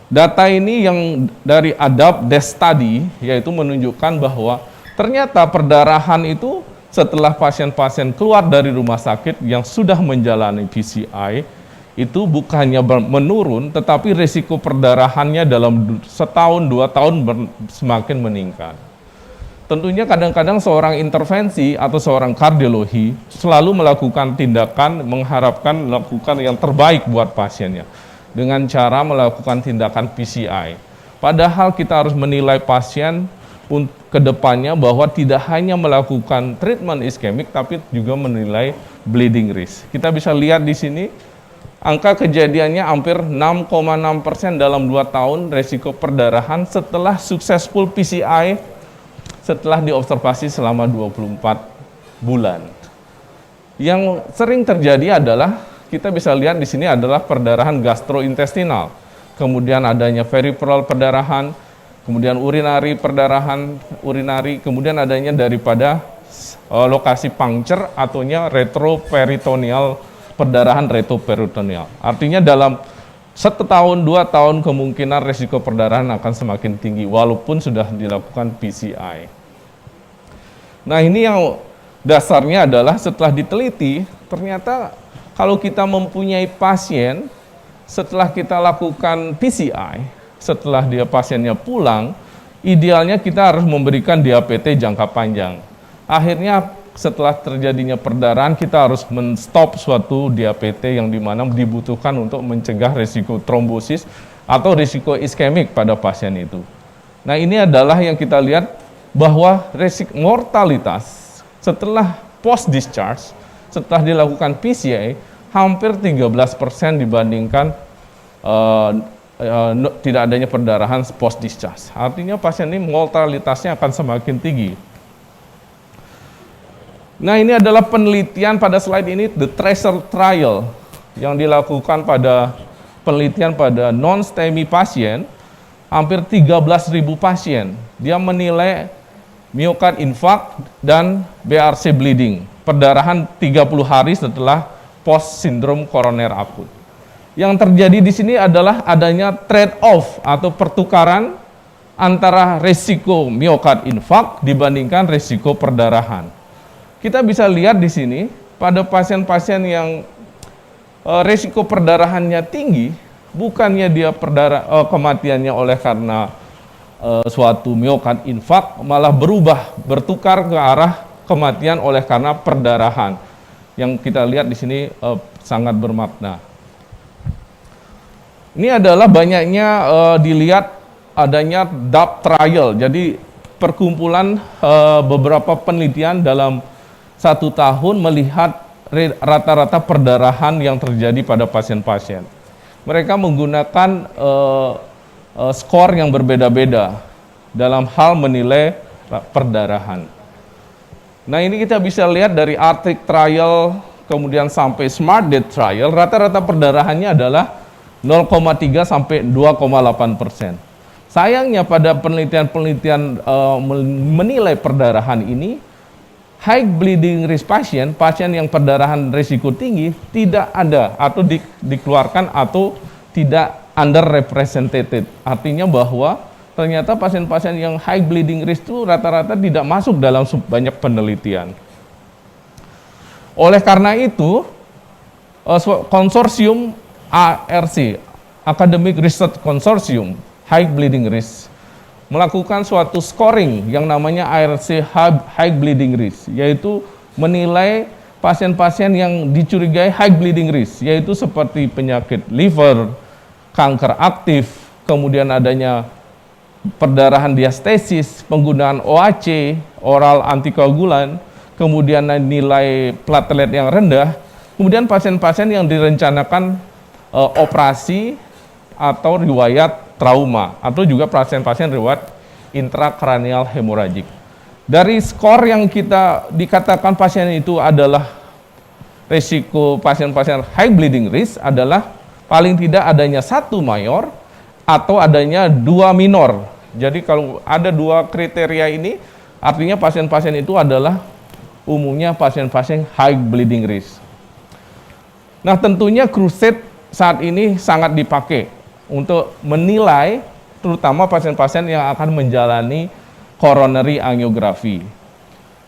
Data ini yang dari ADAPT DES Study, yaitu menunjukkan bahwa ternyata perdarahan itu setelah pasien-pasien keluar dari rumah sakit yang sudah menjalani PCI, itu bukannya menurun, tetapi risiko perdarahannya dalam setahun, 2 tahun semakin meningkat. Tentunya kadang-kadang seorang intervensi atau seorang kardiologi selalu melakukan tindakan, mengharapkan melakukan yang terbaik buat pasiennya dengan cara melakukan tindakan PCI. Padahal kita harus menilai pasien ke depannya bahwa tidak hanya melakukan treatment iskemik, tapi juga menilai bleeding risk. Kita bisa lihat di sini, angka kejadiannya hampir 6,6% dalam 2 tahun resiko perdarahan setelah successful PCI, setelah diobservasi selama 24 bulan. Yang sering terjadi adalah kita bisa lihat di sini adalah perdarahan gastrointestinal, kemudian adanya peripheral perdarahan, kemudian urinari perdarahan, kemudian adanya daripada lokasi puncture ataunya retroperitoneal, perdarahan retroperitoneal. Artinya dalam 1 tahun, 2 tahun kemungkinan risiko perdarahan akan semakin tinggi walaupun sudah dilakukan PCI. Nah, ini yang dasarnya adalah setelah diteliti ternyata kalau kita mempunyai pasien, setelah kita lakukan PCI, setelah dia pasiennya pulang, idealnya kita harus memberikan DAPT jangka panjang. Akhirnya setelah terjadinya perdarahan, kita harus men-stop suatu DAPT yang dimana dibutuhkan untuk mencegah risiko trombosis atau risiko iskemik pada pasien itu. Nah, ini adalah yang kita lihat bahwa risiko mortalitas setelah post-discharge, setelah dilakukan PCI, hampir 13% dibandingkan tidak adanya perdarahan post-discharge. Artinya pasien ini mortalitasnya akan semakin tinggi. Nah, ini adalah penelitian pada slide ini, the TRACER trial, yang dilakukan pada penelitian pada non-STEMI pasien, hampir 13.000 pasien. Dia menilai myocard infarct dan BRC bleeding, perdarahan 30 hari setelah post sindrom koroner akut. Yang terjadi di sini adalah adanya trade-off atau pertukaran antara risiko myocard infarct dibandingkan risiko perdarahan. Kita bisa lihat di sini pada pasien-pasien yang risiko perdarahannya tinggi, bukannya dia kematiannya oleh karena suatu myocard infarct, malah bertukar ke arah kematian oleh karena perdarahan. Yang kita lihat di sini sangat bermakna. Ini adalah banyaknya dilihat adanya DAP trial. Jadi perkumpulan beberapa penelitian dalam 1 tahun melihat rata-rata perdarahan yang terjadi pada pasien-pasien. Mereka menggunakan skor yang berbeda-beda dalam hal menilai perdarahan. Nah, ini kita bisa lihat dari Arctic trial kemudian sampai Smart Date trial, rata-rata perdarahannya adalah 0,3 sampai 2,8%. Sayangnya pada penelitian-penelitian menilai perdarahan ini, high bleeding risk pasien yang perdarahan risiko tinggi tidak ada atau dikeluarkan atau tidak underrepresented. Artinya bahwa ternyata pasien-pasien yang high bleeding risk itu rata-rata tidak masuk dalam banyak penelitian. Oleh karena itu, konsorsium ARC, Academic Research Consortium High Bleeding Risk, melakukan suatu scoring yang namanya ARC High Bleeding Risk, yaitu menilai pasien-pasien yang dicurigai high bleeding risk, yaitu seperti penyakit liver, kanker aktif, kemudian adanya perdarahan diastesis, penggunaan OAC, oral antikoagulan, kemudian nilai platelet yang rendah, kemudian pasien-pasien yang direncanakan operasi atau riwayat trauma, atau juga pasien-pasien riwayat intrakranial hemoragik. Dari skor yang kita dikatakan pasien itu adalah risiko pasien-pasien high bleeding risk adalah paling tidak adanya 1 mayor atau adanya 2 minor. Jadi kalau ada 2 kriteria ini, artinya pasien-pasien itu adalah umumnya pasien-pasien high bleeding risk. Nah, tentunya crusade saat ini sangat dipakai untuk menilai terutama pasien-pasien yang akan menjalani coronary angiography.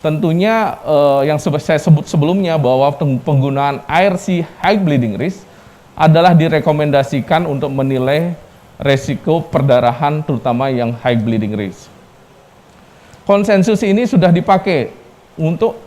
Tentunya yang saya sebut sebelumnya bahwa penggunaan ARC high bleeding risk adalah direkomendasikan untuk menilai resiko perdarahan terutama yang high bleeding risk. Konsensus ini sudah dipakai untuk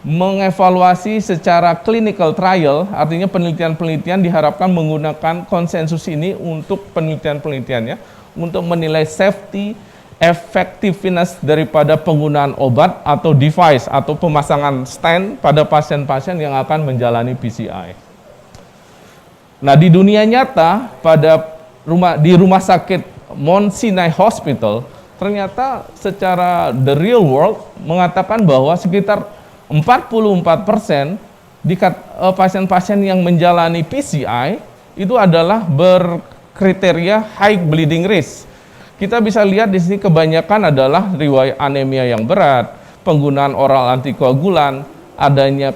mengevaluasi secara clinical trial, artinya penelitian-penelitian diharapkan menggunakan konsensus ini untuk penelitian-penelitiannya, untuk menilai safety, effectiveness daripada penggunaan obat atau device atau pemasangan stent pada pasien-pasien yang akan menjalani PCI. Nah, di dunia nyata, di rumah sakit Mount Sinai Hospital, ternyata secara the real world mengatakan bahwa sekitar 44% pasien-pasien yang menjalani PCI itu adalah berkriteria high bleeding risk. Kita bisa lihat di sini kebanyakan adalah riwayat anemia yang berat, penggunaan oral antikoagulan, adanya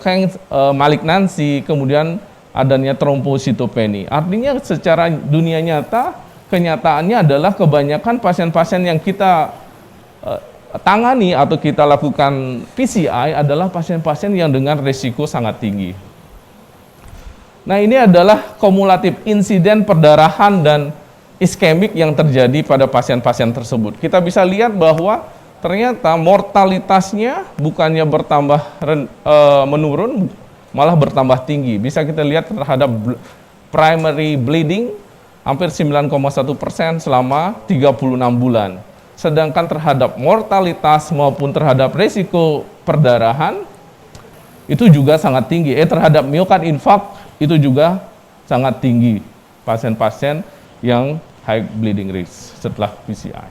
malignansi, kemudian adanya trombositopeni. Artinya secara dunia nyata, kenyataannya adalah kebanyakan pasien-pasien yang kita tangani atau kita lakukan PCI adalah pasien-pasien yang dengan risiko sangat tinggi. Nah, ini adalah kumulatif insiden perdarahan dan iskemik yang terjadi pada pasien-pasien tersebut. Kita bisa lihat bahwa ternyata mortalitasnya bukannya menurun, malah bertambah tinggi. Bisa kita lihat terhadap primary bleeding hampir 9,1% selama 36 bulan. Sedangkan terhadap mortalitas maupun terhadap risiko perdarahan itu juga sangat tinggi. Terhadap miokard infark itu juga sangat tinggi pasien-pasien yang high bleeding risk setelah PCI.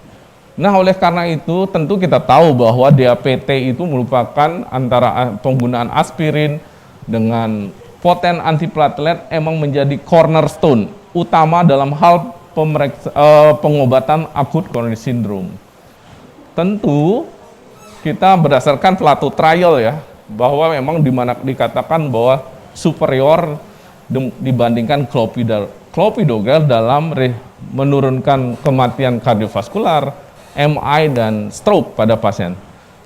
Nah, oleh karena itu tentu kita tahu bahwa DAPT itu merupakan antara penggunaan aspirin dengan poten antiplatelet emang menjadi cornerstone utama dalam hal pengobatan akut coronary syndrome. Tentu kita berdasarkan Plato trial ya, bahwa memang dikatakan bahwa superior dibandingkan clopidogrel dalam menurunkan kematian kardiovaskular, MI dan stroke pada pasien.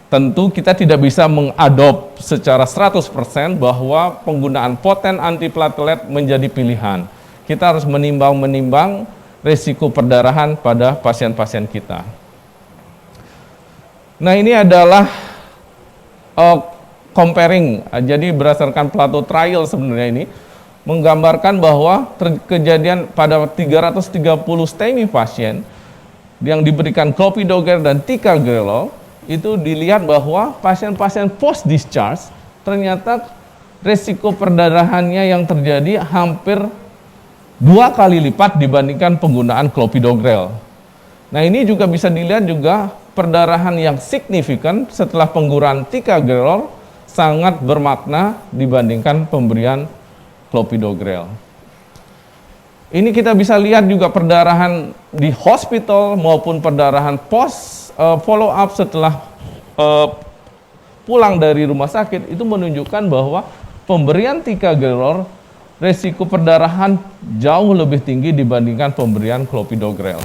Tentu kita tidak bisa mengadop secara 100% bahwa penggunaan poten antiplatelet menjadi pilihan. Kita harus menimbang risiko perdarahan pada pasien-pasien kita. Nah, ini adalah comparing, jadi berdasarkan Plato trial sebenarnya ini menggambarkan bahwa kejadian pada 330 STEMI pasien yang diberikan clopidogrel dan ticagrelor, itu dilihat bahwa pasien-pasien post discharge ternyata resiko perdarahannya yang terjadi hampir 2 kali lipat dibandingkan penggunaan clopidogrel. Nah, ini juga bisa dilihat juga perdarahan yang signifikan setelah penggunaan ticagrelor sangat bermakna dibandingkan pemberian clopidogrel. Ini kita bisa lihat juga perdarahan di hospital maupun perdarahan post follow up setelah pulang dari rumah sakit, itu menunjukkan bahwa pemberian ticagrelor resiko perdarahan jauh lebih tinggi dibandingkan pemberian clopidogrel.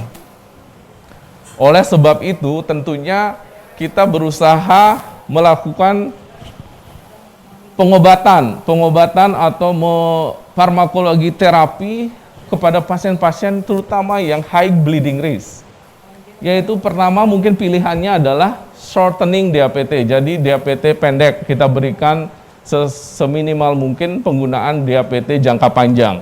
Oleh sebab itu tentunya kita berusaha melakukan pengobatan atau farmakologi terapi kepada pasien-pasien terutama yang high bleeding risk. Yaitu pertama mungkin pilihannya adalah shortening DAPT. Jadi DAPT pendek, kita berikan seminimal mungkin penggunaan DAPT jangka panjang.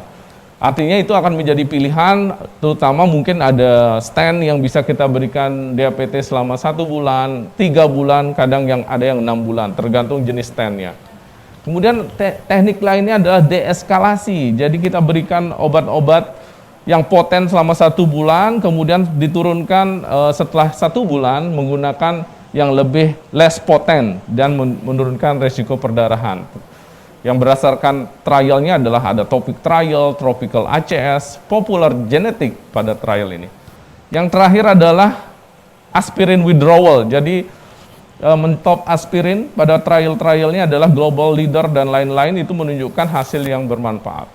Artinya itu akan menjadi pilihan, terutama mungkin ada stent yang bisa kita berikan DAPT selama 1 bulan, 3 bulan, kadang yang ada yang 6 bulan, tergantung jenis stentnya. Kemudian teknik lainnya adalah deeskalasi. Jadi kita berikan obat-obat yang poten selama 1 bulan, kemudian diturunkan setelah 1 bulan menggunakan yang lebih less poten dan menurunkan resiko perdarahan. Yang berdasarkan trialnya adalah ada TOPIC trial, tropical ACS, popular genetic pada trial ini. Yang terakhir adalah aspirin withdrawal. Jadi mentop aspirin pada trial-trialnya adalah global leader dan lain-lain, itu menunjukkan hasil yang bermanfaat.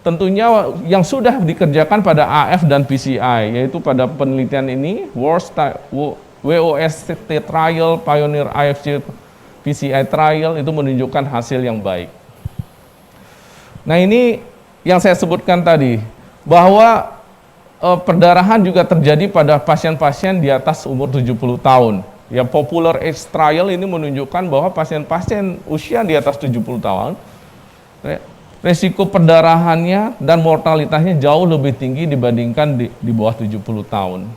Tentunya yang sudah dikerjakan pada AF dan PCI, yaitu pada penelitian ini WOST trial, Pioneer IFC PCI trial, itu menunjukkan hasil yang baik. Nah, ini yang saya sebutkan tadi, bahwa perdarahan juga terjadi pada pasien-pasien di atas umur 70 tahun. Ya, popular age trial ini menunjukkan bahwa pasien-pasien usia di atas 70 tahun, resiko perdarahannya dan mortalitasnya jauh lebih tinggi dibandingkan di bawah 70 tahun.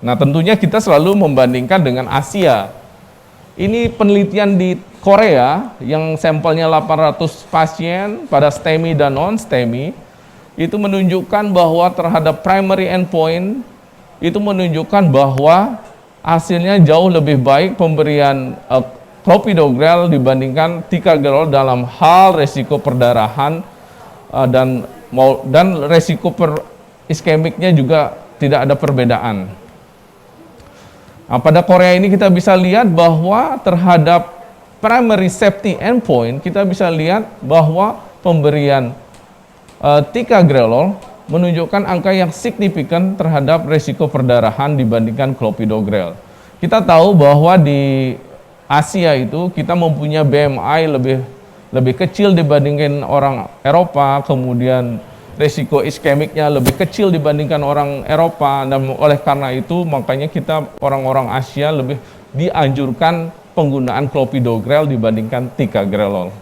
Nah, tentunya kita selalu membandingkan dengan Asia. Ini penelitian di Korea yang sampelnya 800 pasien pada STEMI dan non-STEMI, itu menunjukkan bahwa terhadap primary endpoint, itu menunjukkan bahwa hasilnya jauh lebih baik pemberian clopidogrel dibandingkan ticagrelor dalam hal resiko perdarahan dan resiko iskemiknya juga tidak ada perbedaan. Nah, pada Korea ini kita bisa lihat bahwa terhadap primary safety endpoint, kita bisa lihat bahwa pemberian ticagrelor menunjukkan angka yang signifikan terhadap resiko perdarahan dibandingkan clopidogrel. Kita tahu bahwa di Asia itu kita mempunyai BMI lebih kecil dibandingkan orang Eropa, kemudian resiko iskemiknya lebih kecil dibandingkan orang Eropa, dan oleh karena itu makanya kita orang-orang Asia lebih dianjurkan penggunaan clopidogrel dibandingkan ticagrelor.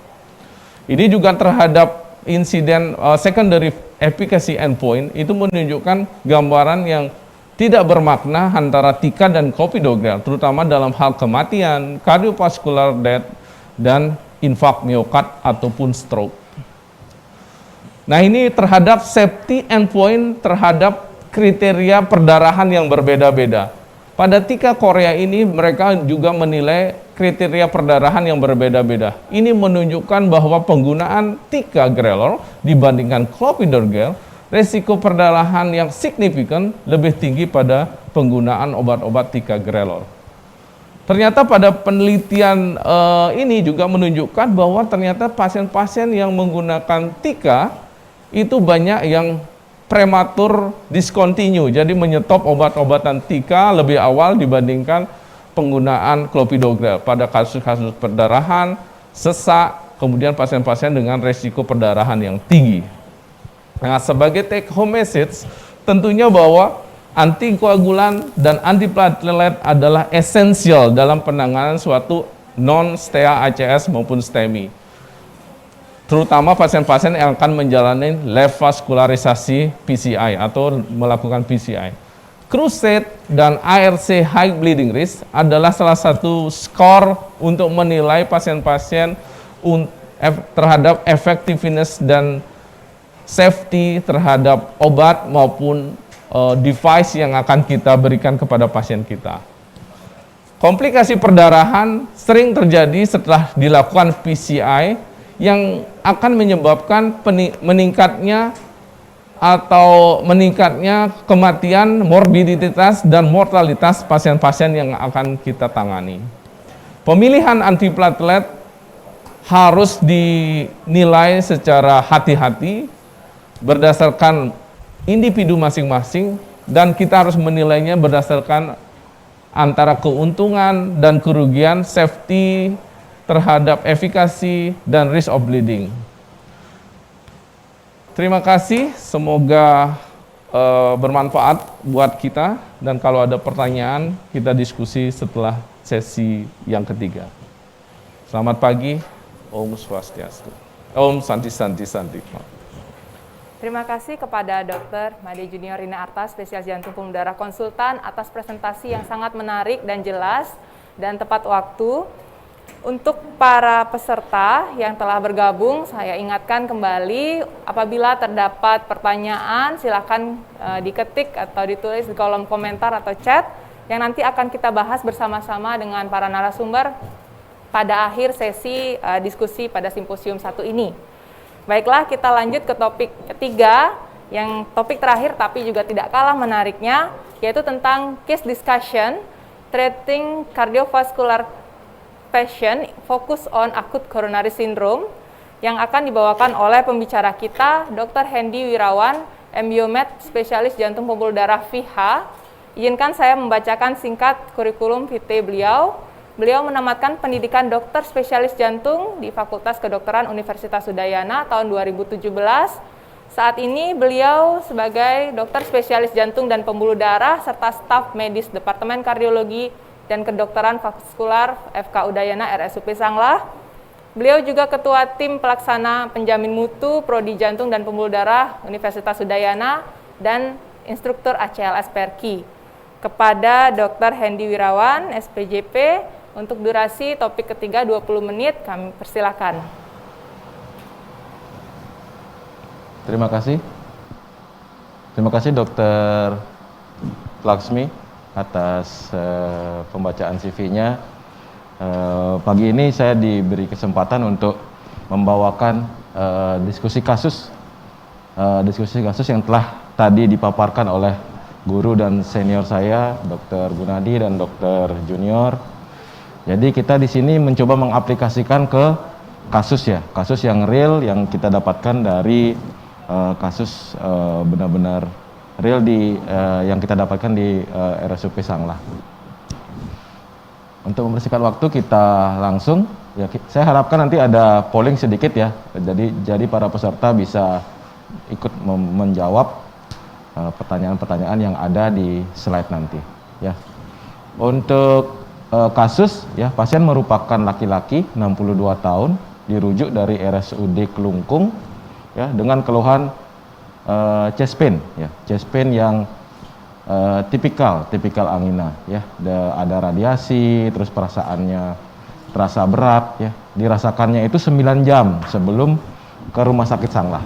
Ini juga terhadap insiden secondary efficacy endpoint, itu menunjukkan gambaran yang tidak bermakna antara tika dan clopidogrel, terutama dalam hal kematian, cardiovascular death, dan infark miokard ataupun stroke. Nah, ini terhadap safety endpoint terhadap kriteria perdarahan yang berbeda-beda. Pada tika Korea ini mereka juga menilai kriteria perdarahan yang berbeda-beda. Ini menunjukkan bahwa penggunaan ticagrelor dibandingkan clopidogrel, resiko perdarahan yang signifikan lebih tinggi pada penggunaan obat-obat ticagrelor. Ternyata pada penelitian ini juga menunjukkan bahwa ternyata pasien-pasien yang menggunakan tika itu banyak yang prematur discontinue, jadi menyetop obat-obatan tika lebih awal dibandingkan penggunaan clopidogrel pada kasus-kasus perdarahan, sesak, kemudian pasien-pasien dengan resiko perdarahan yang tinggi. Nah, sebagai take home message, tentunya bahwa antikoagulan dan antiplatelet adalah esensial dalam penanganan suatu non-STEA ACS maupun STEMI, terutama pasien-pasien yang akan menjalani left vaskularisasi PCI atau melakukan PCI. Crusade dan ARC high bleeding risk adalah salah satu skor untuk menilai pasien-pasien terhadap effectiveness dan safety terhadap obat maupun device yang akan kita berikan kepada pasien kita. Komplikasi perdarahan sering terjadi setelah dilakukan PCI yang akan menyebabkan meningkatnya kematian, morbiditas, dan mortalitas pasien-pasien yang akan kita tangani. Pemilihan antiplatelet harus dinilai secara hati-hati berdasarkan individu masing-masing, dan kita harus menilainya berdasarkan antara keuntungan dan kerugian, safety terhadap efikasi dan risk of bleeding. Terima kasih, semoga bermanfaat buat kita, dan kalau ada pertanyaan kita diskusi setelah sesi yang ketiga. Selamat pagi, Om Swastiastu. Om Santi Santi Santi. Terima kasih kepada Dr. Made Junior Rina Arta, spesialis jantung pembuluh darah konsultan, atas presentasi yang sangat menarik dan jelas dan tepat waktu. Untuk para peserta yang telah bergabung, saya ingatkan kembali, apabila terdapat pertanyaan, silakan diketik atau ditulis di kolom komentar atau chat, yang nanti akan kita bahas bersama-sama dengan para narasumber pada akhir sesi diskusi pada simposium 1 ini. Baiklah, kita lanjut ke topik ketiga, yang topik terakhir tapi juga tidak kalah menariknya, yaitu tentang case discussion, treating cardiovascular patient, focus on acute coronary syndrome, yang akan dibawakan oleh pembicara kita, Dr. Hendy Wirawan, MBiomed, spesialis jantung pembuluh darah FIHA. Izinkan saya membacakan singkat kurikulum vitae beliau. Beliau menamatkan pendidikan dokter spesialis jantung di Fakultas Kedokteran Universitas Udayana tahun 2017. Saat ini beliau sebagai dokter spesialis jantung dan pembuluh darah serta staf medis Departemen Kardiologi dan Kedokteran Vaskular FK Udayana RSUP Sanglah. Beliau juga ketua tim pelaksana penjamin mutu Prodi Jantung dan Pembuluh Darah Universitas Udayana dan instruktur ACLS Perki. Kepada Dr. Hendy Wirawan, SPJP, untuk durasi topik ketiga 20 menit, kami persilakan. Terima kasih. Terima kasih Dr. Laksmi atas pembacaan CV-nya. Pagi ini saya diberi kesempatan untuk membawakan diskusi kasus yang telah tadi dipaparkan oleh guru dan senior saya, Dr. Gunadi dan Dr. Junior. Jadi kita di sini mencoba mengaplikasikan ke kasus yang real yang kita dapatkan dari kasus benar-benar real yang kita dapatkan di RSUP Sanglah. Untuk membersihkan waktu kita langsung, saya harapkan nanti ada polling sedikit ya. Jadi para peserta bisa ikut menjawab pertanyaan-pertanyaan yang ada di slide nanti. Ya. Untuk kasus, pasien merupakan laki-laki 62 tahun, dirujuk dari RSUD Kelungkung, dengan keluhan chest pain yang tipikal angina, ada radiasi, terus perasaannya terasa berat, dirasakannya itu 9 jam sebelum ke rumah sakit Sanglah,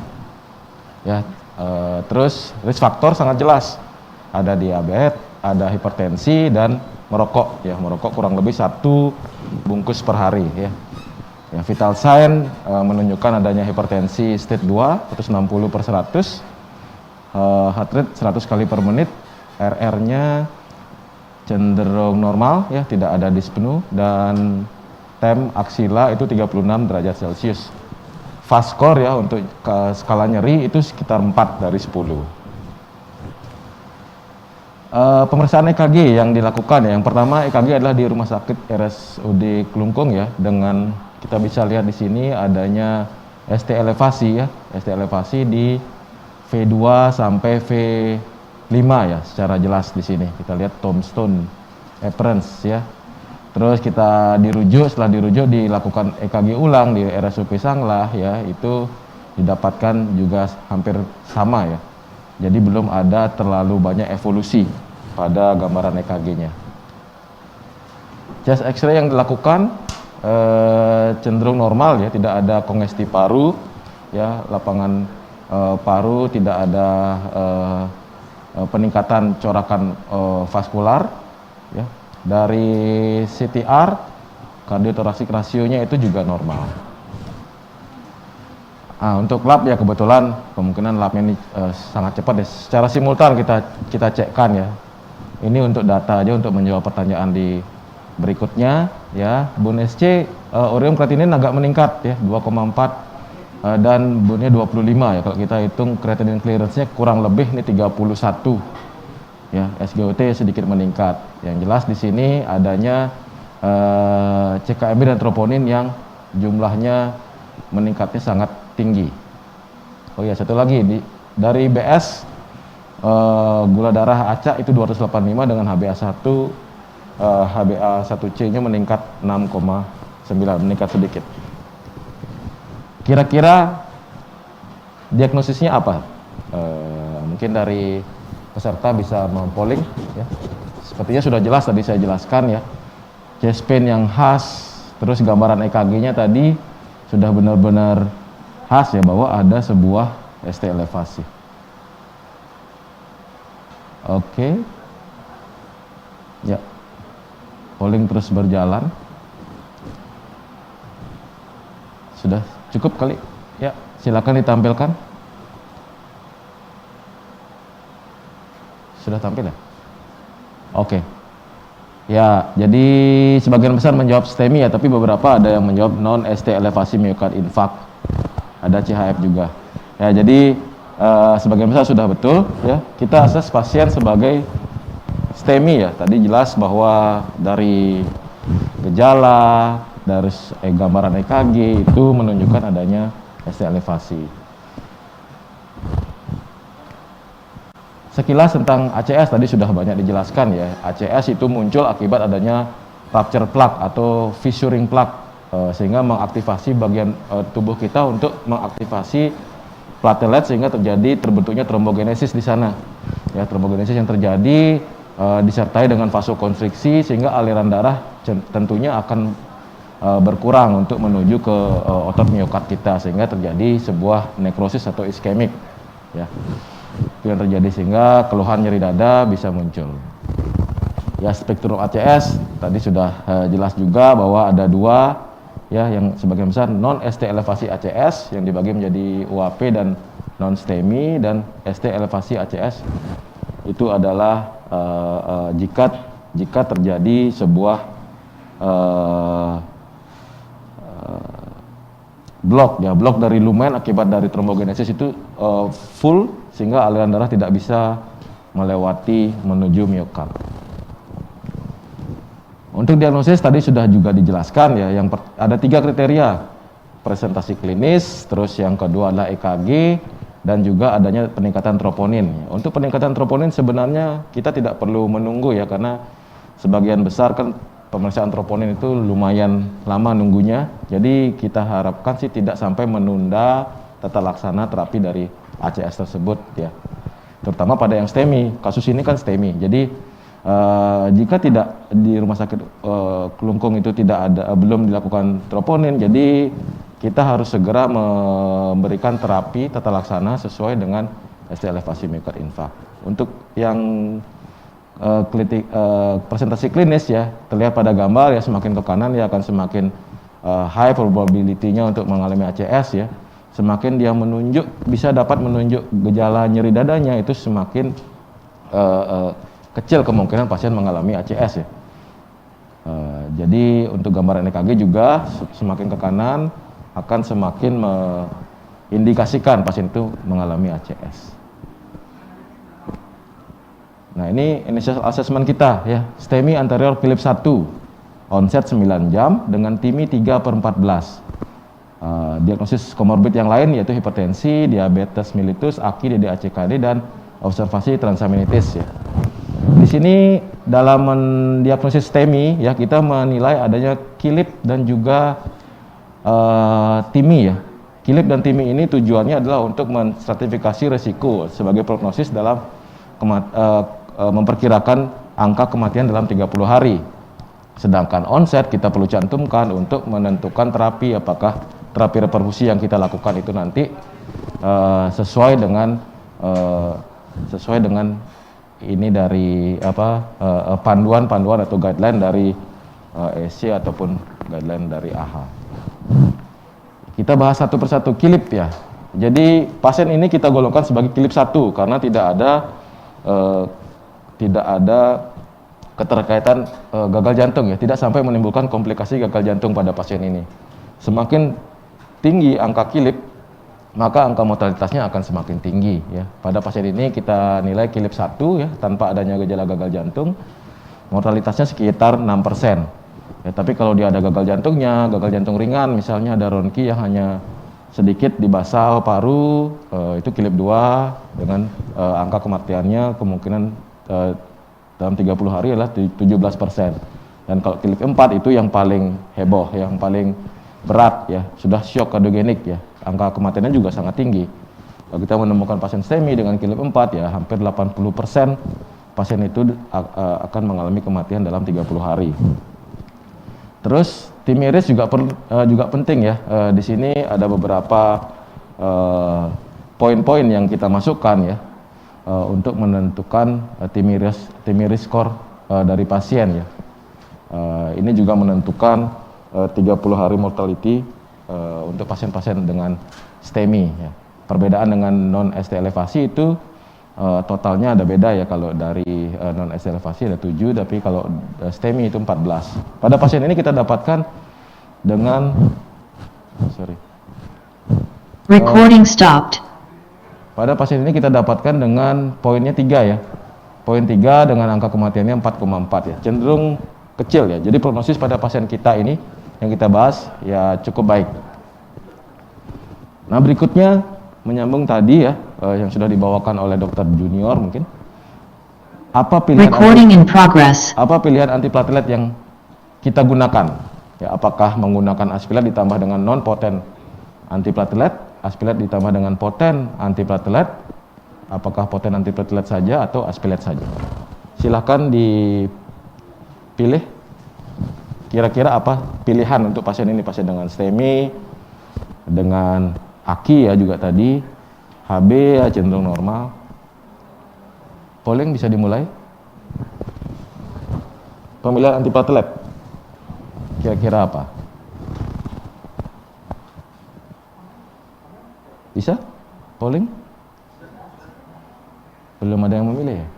terus risk faktor sangat jelas, ada diabetes, ada hipertensi dan merokok kurang lebih 1 bungkus per hari, vital sign menunjukkan adanya hipertensi stage 2, 160/100, heart rate 100 kali per menit, RR-nya cenderung normal, tidak ada dyspnea, dan tem aksila itu 36 derajat Celcius. Fast score untuk skala nyeri itu sekitar 4 dari 10. Pemeriksaan EKG yang dilakukan, yang pertama EKG adalah di Rumah Sakit RSUD Kelungkung, dengan kita bisa lihat di sini adanya ST elevasi, ST elevasi di V2 sampai V5 secara jelas di sini. Kita lihat tombstone appearance Terus kita setelah dirujuk dilakukan EKG ulang di RSUP Sanglah, itu didapatkan juga hampir sama, jadi belum ada terlalu banyak evolusi pada gambaran EKG-nya. Chest X-ray yang dilakukan cenderung normal ya, tidak ada kongesti paru ya, lapangan paru, tidak ada peningkatan corakan vaskular ya. Dari CTR kardiotoraksik rasionya itu juga normal. Untuk lab ya kebetulan kemungkinan labnya ini sangat cepat ya. Secara simultan kita cekkan ya. Ini untuk data aja untuk menjawab pertanyaan di berikutnya ya. Bun SC ureum kreatinin agak meningkat ya, 2,4 dan bunnya 25 ya. Kalau kita hitung creatinine clearance-nya kurang lebih ini 31 ya. SGOT sedikit meningkat. Yang jelas di sini adanya CKMB dan troponin yang jumlahnya meningkatnya sangat tinggi. Oh ya, satu lagi dari BS gula darah acak itu 285 dengan HbA1 HbA1c-nya meningkat 6,9, meningkat sedikit. Kira-kira diagnosisnya apa? Mungkin dari peserta bisa mempolling ya. Sepertinya sudah jelas tadi saya jelaskan ya. Chest pain yang khas, terus gambaran EKG-nya tadi sudah benar-benar khas ya, bahwa ada sebuah ST elevasi. Oke. Ya. Polling terus berjalan. Sudah cukup kali? Ya, silakan ditampilkan. Sudah tampil ya? Oke. Ya, jadi sebagian besar menjawab STEMI ya, tapi beberapa ada yang menjawab non ST elevasi myocard infarct. Ada CHF juga. Ya, jadi sebagian besar sudah betul ya. Kita assess pasien sebagai STEMI ya. Tadi jelas bahwa dari gejala, dari gambaran EKG itu menunjukkan adanya ST elevasi. Sekilas tentang ACS tadi sudah banyak dijelaskan ya. ACS itu muncul akibat adanya rupture plaque atau fissuring plaque, sehingga mengaktifasi bagian tubuh kita untuk mengaktifasi platelet sehingga terbentuknya trombogenesis di sana. Ya, trombogenesis yang terjadi disertai dengan vasokonstriksi sehingga aliran darah tentunya akan berkurang untuk menuju ke otot miokard kita sehingga terjadi sebuah nekrosis atau iskemik ya. Itu yang terjadi sehingga keluhan nyeri dada bisa muncul. Ya, spektrum ACS tadi sudah jelas juga bahwa ada dua ya, yang sebagian besar non ST elevasi ACS yang dibagi menjadi UAP dan non STEMI, dan ST elevasi ACS itu adalah jika terjadi sebuah blok dari lumen akibat dari trombogenesis itu full sehingga aliran darah tidak bisa melewati menuju miokard. Untuk diagnosis tadi sudah juga dijelaskan ya, ada 3 kriteria, presentasi klinis, terus yang kedua adalah EKG, dan juga adanya peningkatan troponin. Untuk peningkatan troponin sebenarnya kita tidak perlu menunggu ya, karena sebagian besar kan pemeriksaan troponin itu lumayan lama nunggunya, jadi kita harapkan sih tidak sampai menunda tata laksana terapi dari ACS tersebut ya, terutama pada yang STEMI. Kasus ini kan STEMI, jadi jika tidak di rumah sakit Kelungkung itu belum dilakukan troponin, jadi kita harus segera memberikan terapi tata laksana sesuai dengan ST elevasi myocard infarct. Untuk yang presentasi klinis ya, terlihat pada gambar ya, semakin ke kanan dia akan semakin high probability-nya untuk mengalami ACS ya. Semakin dia bisa dapat menunjuk gejala nyeri dadanya, itu semakin kecil kemungkinan pasien mengalami ACS ya. Jadi untuk gambaran EKG juga semakin ke kanan akan semakin mengindikasikan pasien itu mengalami ACS. Nah, ini initial assessment kita ya. STEMI anterior Philips 1, onset 9 jam dengan TIMI 3/14. Diagnosis komorbid yang lain yaitu hipertensi, diabetes mellitus, AKI, DDA-CKD, dan observasi transaminitis ya. Di sini dalam mendiagnosis STEMI ya, kita menilai adanya kilip dan juga TIMI ya. Kilip dan TIMI ini tujuannya adalah untuk menstratifikasi resiko sebagai prognosis dalam memperkirakan angka kematian dalam 30 hari. Sedangkan onset kita perlu cantumkan untuk menentukan terapi, apakah terapi reperfusi yang kita lakukan itu nanti sesuai dengan ini dari panduan-panduan atau guideline dari ESC ataupun guideline dari AHA. Kita bahas satu persatu. Kilip ya. Jadi pasien ini kita golongkan sebagai kilip 1 karena tidak ada keterkaitan gagal jantung ya, tidak sampai menimbulkan komplikasi gagal jantung pada pasien ini. Semakin tinggi angka kilip, maka angka mortalitasnya akan semakin tinggi ya. Pada pasien ini kita nilai kilip 1 ya, tanpa adanya gejala gagal jantung, mortalitasnya sekitar 6%. Ya, tapi kalau dia ada gagal jantungnya, gagal jantung ringan, misalnya ada ronki yang hanya sedikit di basal paru, itu kilip 2 dengan angka kematiannya kemungkinan dalam 30 hari adalah 17%. Dan kalau kilip 4 itu yang paling heboh, yang paling berat ya, sudah shock kardogenik ya. Angka kematiannya juga sangat tinggi. Kalau kita menemukan pasien STEMI dengan kilip 4 ya, hampir 80% pasien itu akan mengalami kematian dalam 30 hari. Terus Timiris juga penting ya. Di sini ada beberapa poin-poin yang kita masukkan ya untuk menentukan Timiris score dari pasien ya. Ini juga menentukan 30 hari mortality untuk pasien-pasien dengan STEMI ya. Perbedaan dengan non ST elevasi itu totalnya ada beda ya, kalau dari non ST elevasi ada 7, tapi kalau STEMI itu 14. Pada pasien ini kita dapatkan dengan recording stopped. Pada pasien ini kita dapatkan dengan poinnya 3 ya. Poin 3 dengan angka kematiannya 4,4 ya. Cenderung kecil ya. Jadi prognosis pada pasien kita ini yang kita bahas ya cukup baik. Nah, berikutnya menyambung tadi ya yang sudah dibawakan oleh dokter junior mungkin. Apa pilihan antiplatelet yang kita gunakan? Ya, apakah menggunakan aspilat ditambah dengan non poten antiplatelet, aspilat ditambah dengan poten antiplatelet, apakah poten antiplatelet saja atau aspilat saja? Silahkan dipilih kira-kira apa pilihan untuk pasien ini, pasien dengan STEMI, dengan AKI ya juga tadi, HB ya cenderung normal. Polling bisa dimulai. Pemilihan antiplatelet kira-kira apa? Bisa? Polling? Belum ada yang memilih ya?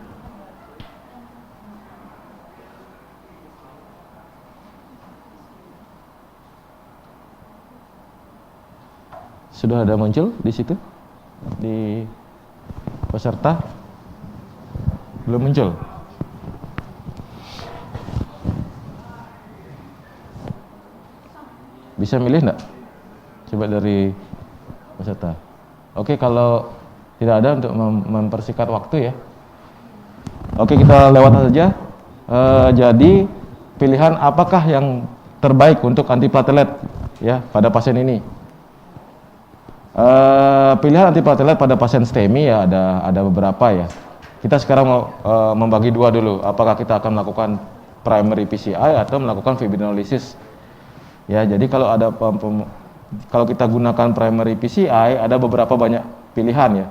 Sudah ada muncul di situ? Di peserta? Belum muncul? Bisa milih enggak? Coba dari peserta. Oke, kalau tidak ada untuk mempersingkat waktu ya. Oke, kita lewat saja. Jadi pilihan apakah yang terbaik untuk antiplatelet ya pada pasien ini? Pilihan antiplatelet pada pasien STEMI ya ada beberapa ya. Kita sekarang mau membagi dua dulu. Apakah kita akan melakukan primary PCI atau melakukan fibrinolysis? Ya, jadi kalau kita gunakan primary PCI ada beberapa banyak pilihan ya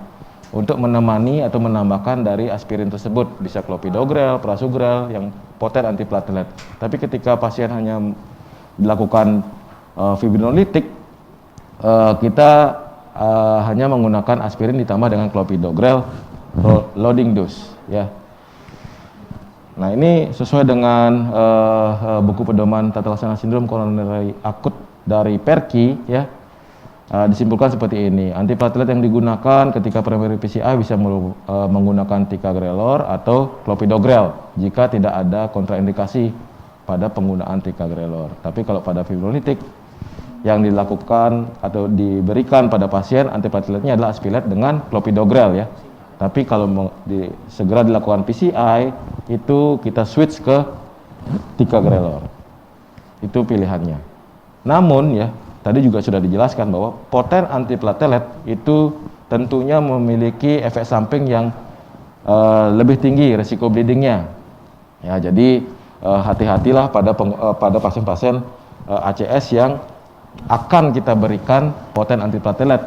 untuk menemani atau menambahkan dari aspirin tersebut, bisa clopidogrel, prasugrel yang poten antiplatelet. Tapi ketika pasien hanya dilakukan fibrinolitik, kita hanya menggunakan aspirin ditambah dengan clopidogrel loading dose ya. Nah, ini sesuai dengan buku pedoman tata laksana sindrom koronari akut dari Perki ya. Disimpulkan seperti ini. Antiplatelet yang digunakan ketika primary PCI bisa menggunakan ticagrelor atau clopidogrel jika tidak ada kontraindikasi pada penggunaan ticagrelor. Tapi kalau pada fibrinolytik yang dilakukan atau diberikan pada pasien antiplateletnya adalah aspilat dengan clopidogrel ya. Tapi kalau segera dilakukan PCI itu kita switch ke ticagrelor. Itu pilihannya. Namun ya, tadi juga sudah dijelaskan bahwa poten antiplatelet itu tentunya memiliki efek samping yang lebih tinggi resiko bleedingnya. Ya, jadi hati-hatilah pada pasien-pasien ACS yang akan kita berikan poten antiplatelet.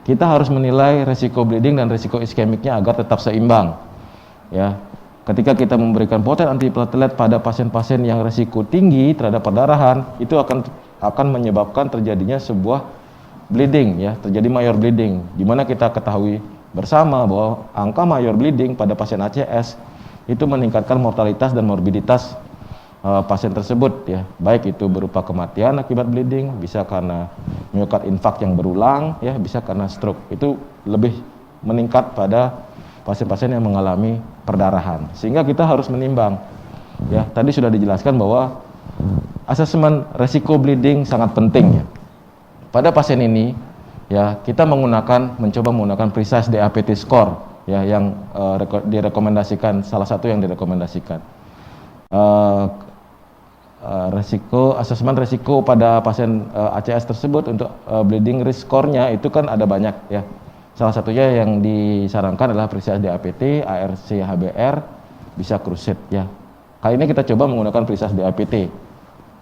Kita harus menilai resiko bleeding dan resiko iskemiknya agar tetap seimbang. Ya, ketika kita memberikan poten antiplatelet pada pasien-pasien yang resiko tinggi terhadap perdarahan, itu akan menyebabkan terjadinya sebuah bleeding, ya, terjadi mayor bleeding, di mana kita ketahui bersama bahwa angka mayor bleeding pada pasien ACS itu meningkatkan mortalitas dan morbiditas pasien tersebut, ya, baik itu berupa kematian akibat bleeding, bisa karena myokard infark yang berulang, ya, bisa karena stroke. Itu lebih meningkat pada pasien-pasien yang mengalami perdarahan, sehingga kita harus menimbang, ya, tadi sudah dijelaskan bahwa asesmen resiko bleeding sangat penting, ya. Pada pasien ini, ya, kita mencoba menggunakan precise DAPT score, ya, yang direkomendasikan, salah satu yang direkomendasikan. Asesmen resiko pada pasien ACS tersebut untuk bleeding risk score-nya itu kan ada banyak, ya. Salah satunya yang disarankan adalah precise DAPT, ARC HBR, bisa Crusade, ya. Kali ini kita coba menggunakan precise DAPT.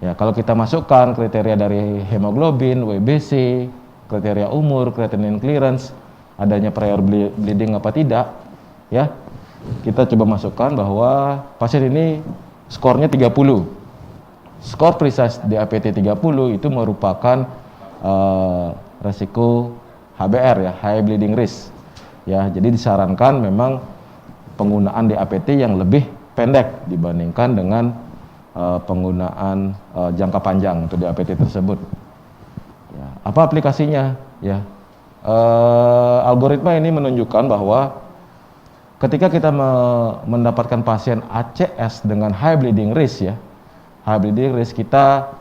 Ya, kalau kita masukkan kriteria dari hemoglobin, WBC, kriteria umur, creatinine clearance, adanya prior bleeding apa tidak, ya, kita coba masukkan bahwa pasien ini skornya 30. Skor precise DAPT 30 itu merupakan resiko HBR, ya, high bleeding risk. Ya, jadi disarankan memang penggunaan DAPT yang lebih pendek dibandingkan dengan penggunaan jangka panjang untuk DAPT tersebut. Ya, apa aplikasinya? Ya, algoritma ini menunjukkan bahwa ketika kita mendapatkan pasien ACS dengan high bleeding risk, ya, high bleeding risk, kita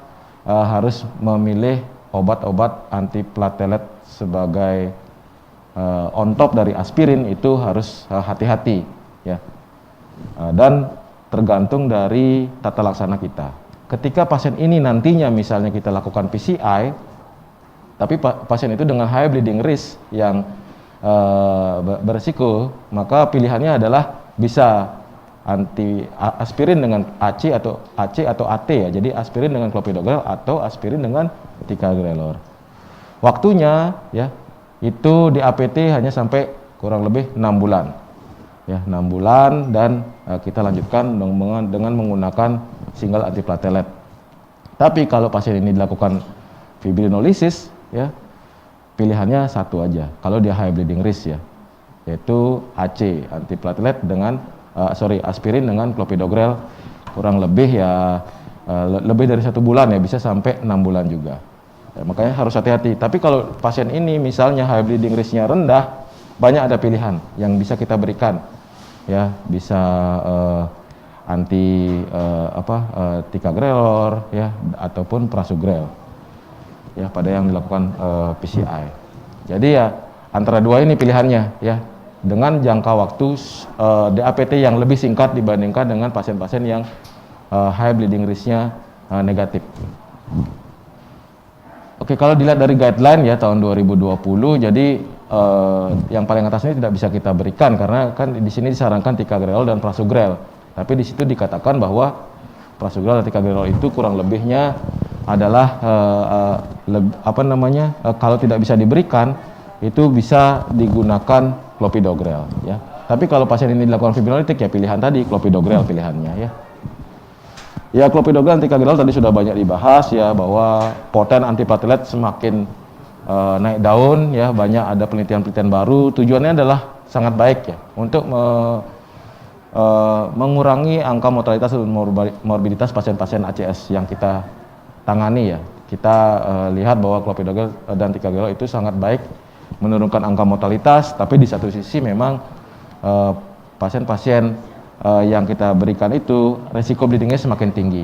harus memilih obat-obat antiplatelet sebagai on top dari aspirin. Itu harus hati-hati, ya, dan tergantung dari tata laksana kita. Ketika pasien ini nantinya misalnya kita lakukan PCI, tapi pasien itu dengan high bleeding risk yang berisiko, maka pilihannya adalah bisa aspirin dengan AC atau AT, ya. Jadi aspirin dengan clopidogrel atau aspirin dengan ticagrelor. Waktunya, ya, itu di APT hanya sampai kurang lebih 6 bulan. Ya, 6 bulan, dan kita lanjutkan dengan menggunakan single antiplatelet. Tapi kalau pasien ini dilakukan fibrinolisis, ya, pilihannya satu aja. Kalau dia high bleeding risk, ya, yaitu AC antiplatelet dengan aspirin dengan clopidogrel kurang lebih, ya, lebih dari 1 bulan, ya, bisa sampai 6 bulan juga. Ya, makanya harus hati-hati. Tapi kalau pasien ini misalnya high bleeding risk-nya rendah, banyak ada pilihan yang bisa kita berikan, ya, bisa ticagrelor, ya, ataupun prasugrel, ya, pada yang dilakukan PCI. Jadi, ya, antara dua ini pilihannya, ya, dengan jangka waktu DAPT yang lebih singkat dibandingkan dengan pasien-pasien yang high bleeding risk-nya negatif. Oke, kalau dilihat dari guideline, ya, tahun 2020, jadi yang paling atas ini tidak bisa kita berikan karena kan di sini disarankan ticagrelor dan prasugrel. Tapi di situ dikatakan bahwa prasugrel dan ticagrelor itu kurang lebihnya adalah kalau tidak bisa diberikan, itu bisa digunakan clopidogrel, ya. Tapi kalau pasien ini dilakukan fibrinolitik, ya, pilihan tadi clopidogrel pilihannya, ya. Ya, clopidogrel dan ticagrelor tadi sudah banyak dibahas, ya, bahwa poten antiplatelet semakin naik daun, ya, banyak ada penelitian-penelitian baru. Tujuannya adalah sangat baik, ya, untuk mengurangi angka mortalitas dan morbiditas pasien-pasien ACS yang kita tangani, ya. Kita lihat bahwa clopidogrel dan ticagrelor itu sangat baik menurunkan angka mortalitas, tapi di satu sisi memang pasien-pasien yang kita berikan itu resiko bleedingnya semakin tinggi,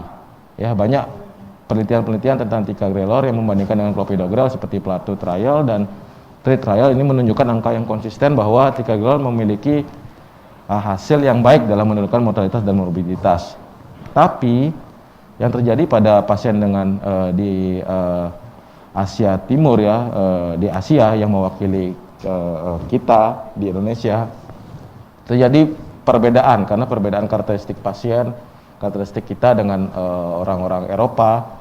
ya. Banyak penelitian-penelitian tentang ticagrelor yang membandingkan dengan clopidogrel seperti Plateau trial dan TREAT trial ini menunjukkan angka yang konsisten bahwa ticagrelor memiliki hasil yang baik dalam menurunkan mortalitas dan morbiditas. Tapi yang terjadi pada pasien dengan di Asia Timur, ya, di Asia yang mewakili kita di Indonesia, terjadi perbedaan karena perbedaan karakteristik pasien, karakteristik kita dengan orang-orang Eropa,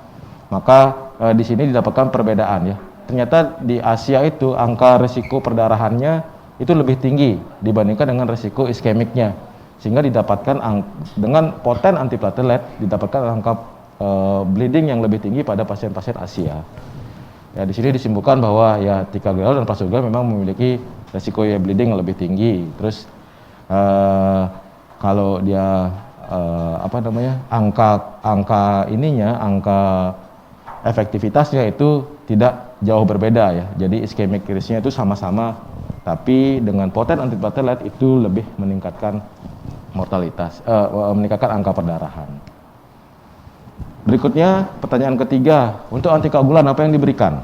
maka di sini didapatkan perbedaan ya. Ternyata di Asia itu angka risiko perdarahannya itu lebih tinggi dibandingkan dengan risiko iskemiknya, sehingga didapatkan dengan poten antiplatelet didapatkan angka bleeding yang lebih tinggi pada pasien-pasien Asia. Ya, di sini disimpulkan bahwa ya ticagrelor dan prasugrel memang memiliki risiko ya bleeding yang lebih tinggi. Terus kalau dia angka efektivitasnya itu tidak jauh berbeda ya. Jadi iskemik risknya itu sama-sama, tapi dengan poten antiplatelet itu lebih meningkatkan mortalitas, meningkatkan angka perdarahan. Berikutnya pertanyaan ketiga, untuk antikoagulan apa yang diberikan?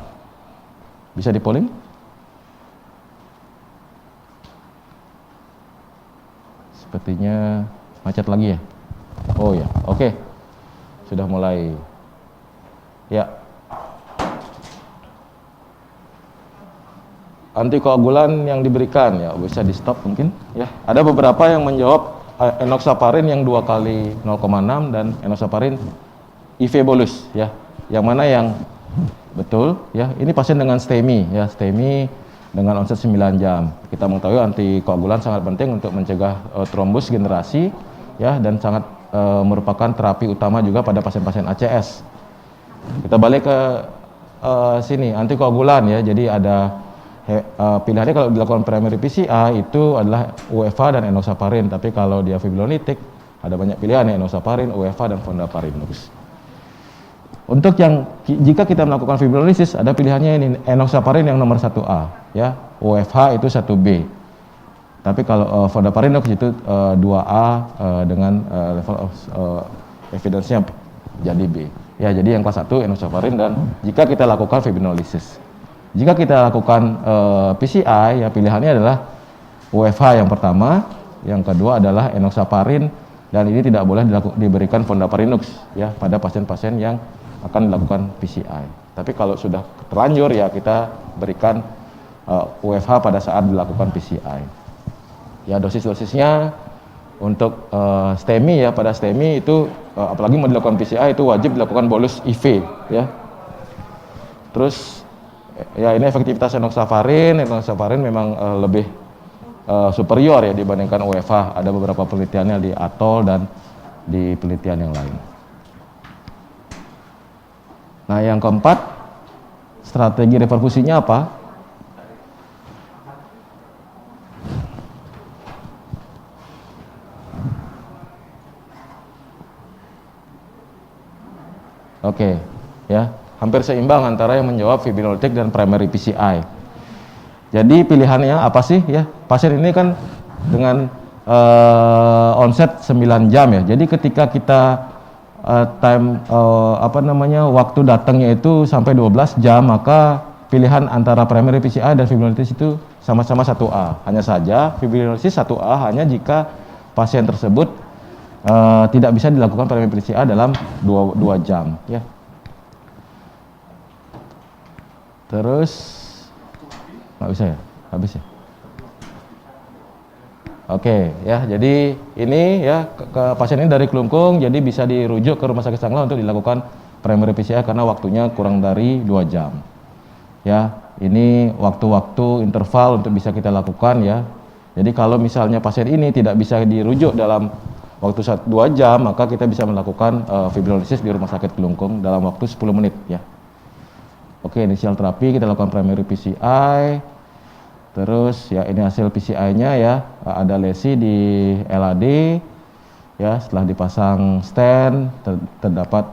Bisa di-polling? Sepertinya macet lagi ya. Oh ya, oke. Sudah mulai. Ya. Antikoagulan yang diberikan ya bisa di-stop mungkin ya. Ada beberapa yang menjawab enoxaparin yang 2 kali 0,6 dan enoxaparin IV bolus ya. Yang mana yang betul ya? Ini pasien dengan STEMI ya, STEMI dengan onset 9 jam. Kita mengetahui antikoagulan sangat penting untuk mencegah trombus generasi ya, dan sangat merupakan terapi utama juga pada pasien-pasien ACS. Kita balik ke sini, antikoagulan ya. Jadi ada pilihannya kalau dilakukan primary PCI itu adalah UEFA dan enoxaparin, tapi kalau dia fibrinolytik ada banyak pilihan ya, enoxaparin, UEFA dan fondaparinux. Untuk yang jika kita melakukan fibrinolysis ada pilihannya ini, enoxaparin yang nomor 1A ya, UFH itu 1B. Tapi kalau fondaparinux itu 2A dengan level of evidence-nya jadi B. Ya, jadi yang kelas 1 enoxaparin, dan jika kita lakukan fibrinolysis. Jika kita lakukan PCI ya pilihannya adalah UFH yang pertama, yang kedua adalah enoxaparin, dan ini tidak boleh diberikan fondaparinux ya pada pasien-pasien yang akan dilakukan PCI. Tapi kalau sudah terlanjur ya kita berikan UFH pada saat dilakukan PCI. Ya, dosis-dosisnya untuk STEMI ya, pada STEMI itu apalagi mau dilakukan PCI itu wajib dilakukan bolus IV ya. Terus ya ini efektivitas enoxaparin memang lebih superior ya dibandingkan UFH. Ada beberapa penelitiannya di ATOL dan di penelitian yang lain. Nah, yang keempat, strategi reperfusinya apa? Oke, ya, hampir seimbang antara yang menjawab fibrinolytik dan primary PCI. Jadi pilihannya apa sih ya? Pasien ini kan dengan onset 9 jam ya. Jadi ketika kita waktu datangnya itu sampai 12 jam, maka pilihan antara primary PCI dan fibrinolysis itu sama-sama 1A. Hanya saja fibrinolysis 1A hanya jika pasien tersebut tidak bisa dilakukan primary PCI dalam 2 jam ya. Terus nggak bisa ya? Habis ya? Oke ya, jadi ini ya ke pasien ini dari Kelungkung, jadi bisa dirujuk ke Rumah Sakit Sangla untuk dilakukan primary PCI karena waktunya kurang dari 2 jam. Ya, ini waktu-waktu interval untuk bisa kita lakukan ya. Jadi kalau misalnya pasien ini tidak bisa dirujuk dalam waktu 2 jam, maka kita bisa melakukan fibrinolysis di Rumah Sakit Kelungkung dalam waktu 10 menit ya. Oke, inisial terapi kita lakukan primary PCI. Terus ya ini hasil PCI-nya ya, ada lesi di LAD ya, setelah dipasang stent terdapat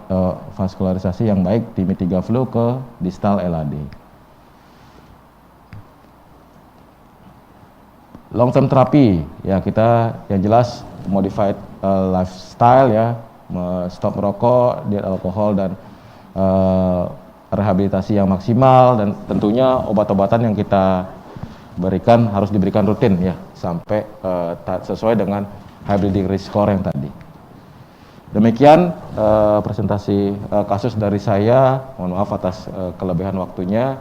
vaskularisasi yang baik di TIMI 3 flow ke distal LAD. Long term terapi ya, kita yang jelas modified lifestyle ya, stop merokok, diet alkohol, dan rehabilitasi yang maksimal, dan tentunya obat-obatan yang kita berikan harus diberikan rutin ya sampai sesuai dengan high bleeding risk score yang tadi. Demikian presentasi kasus dari saya. Mohon maaf atas kelebihan waktunya.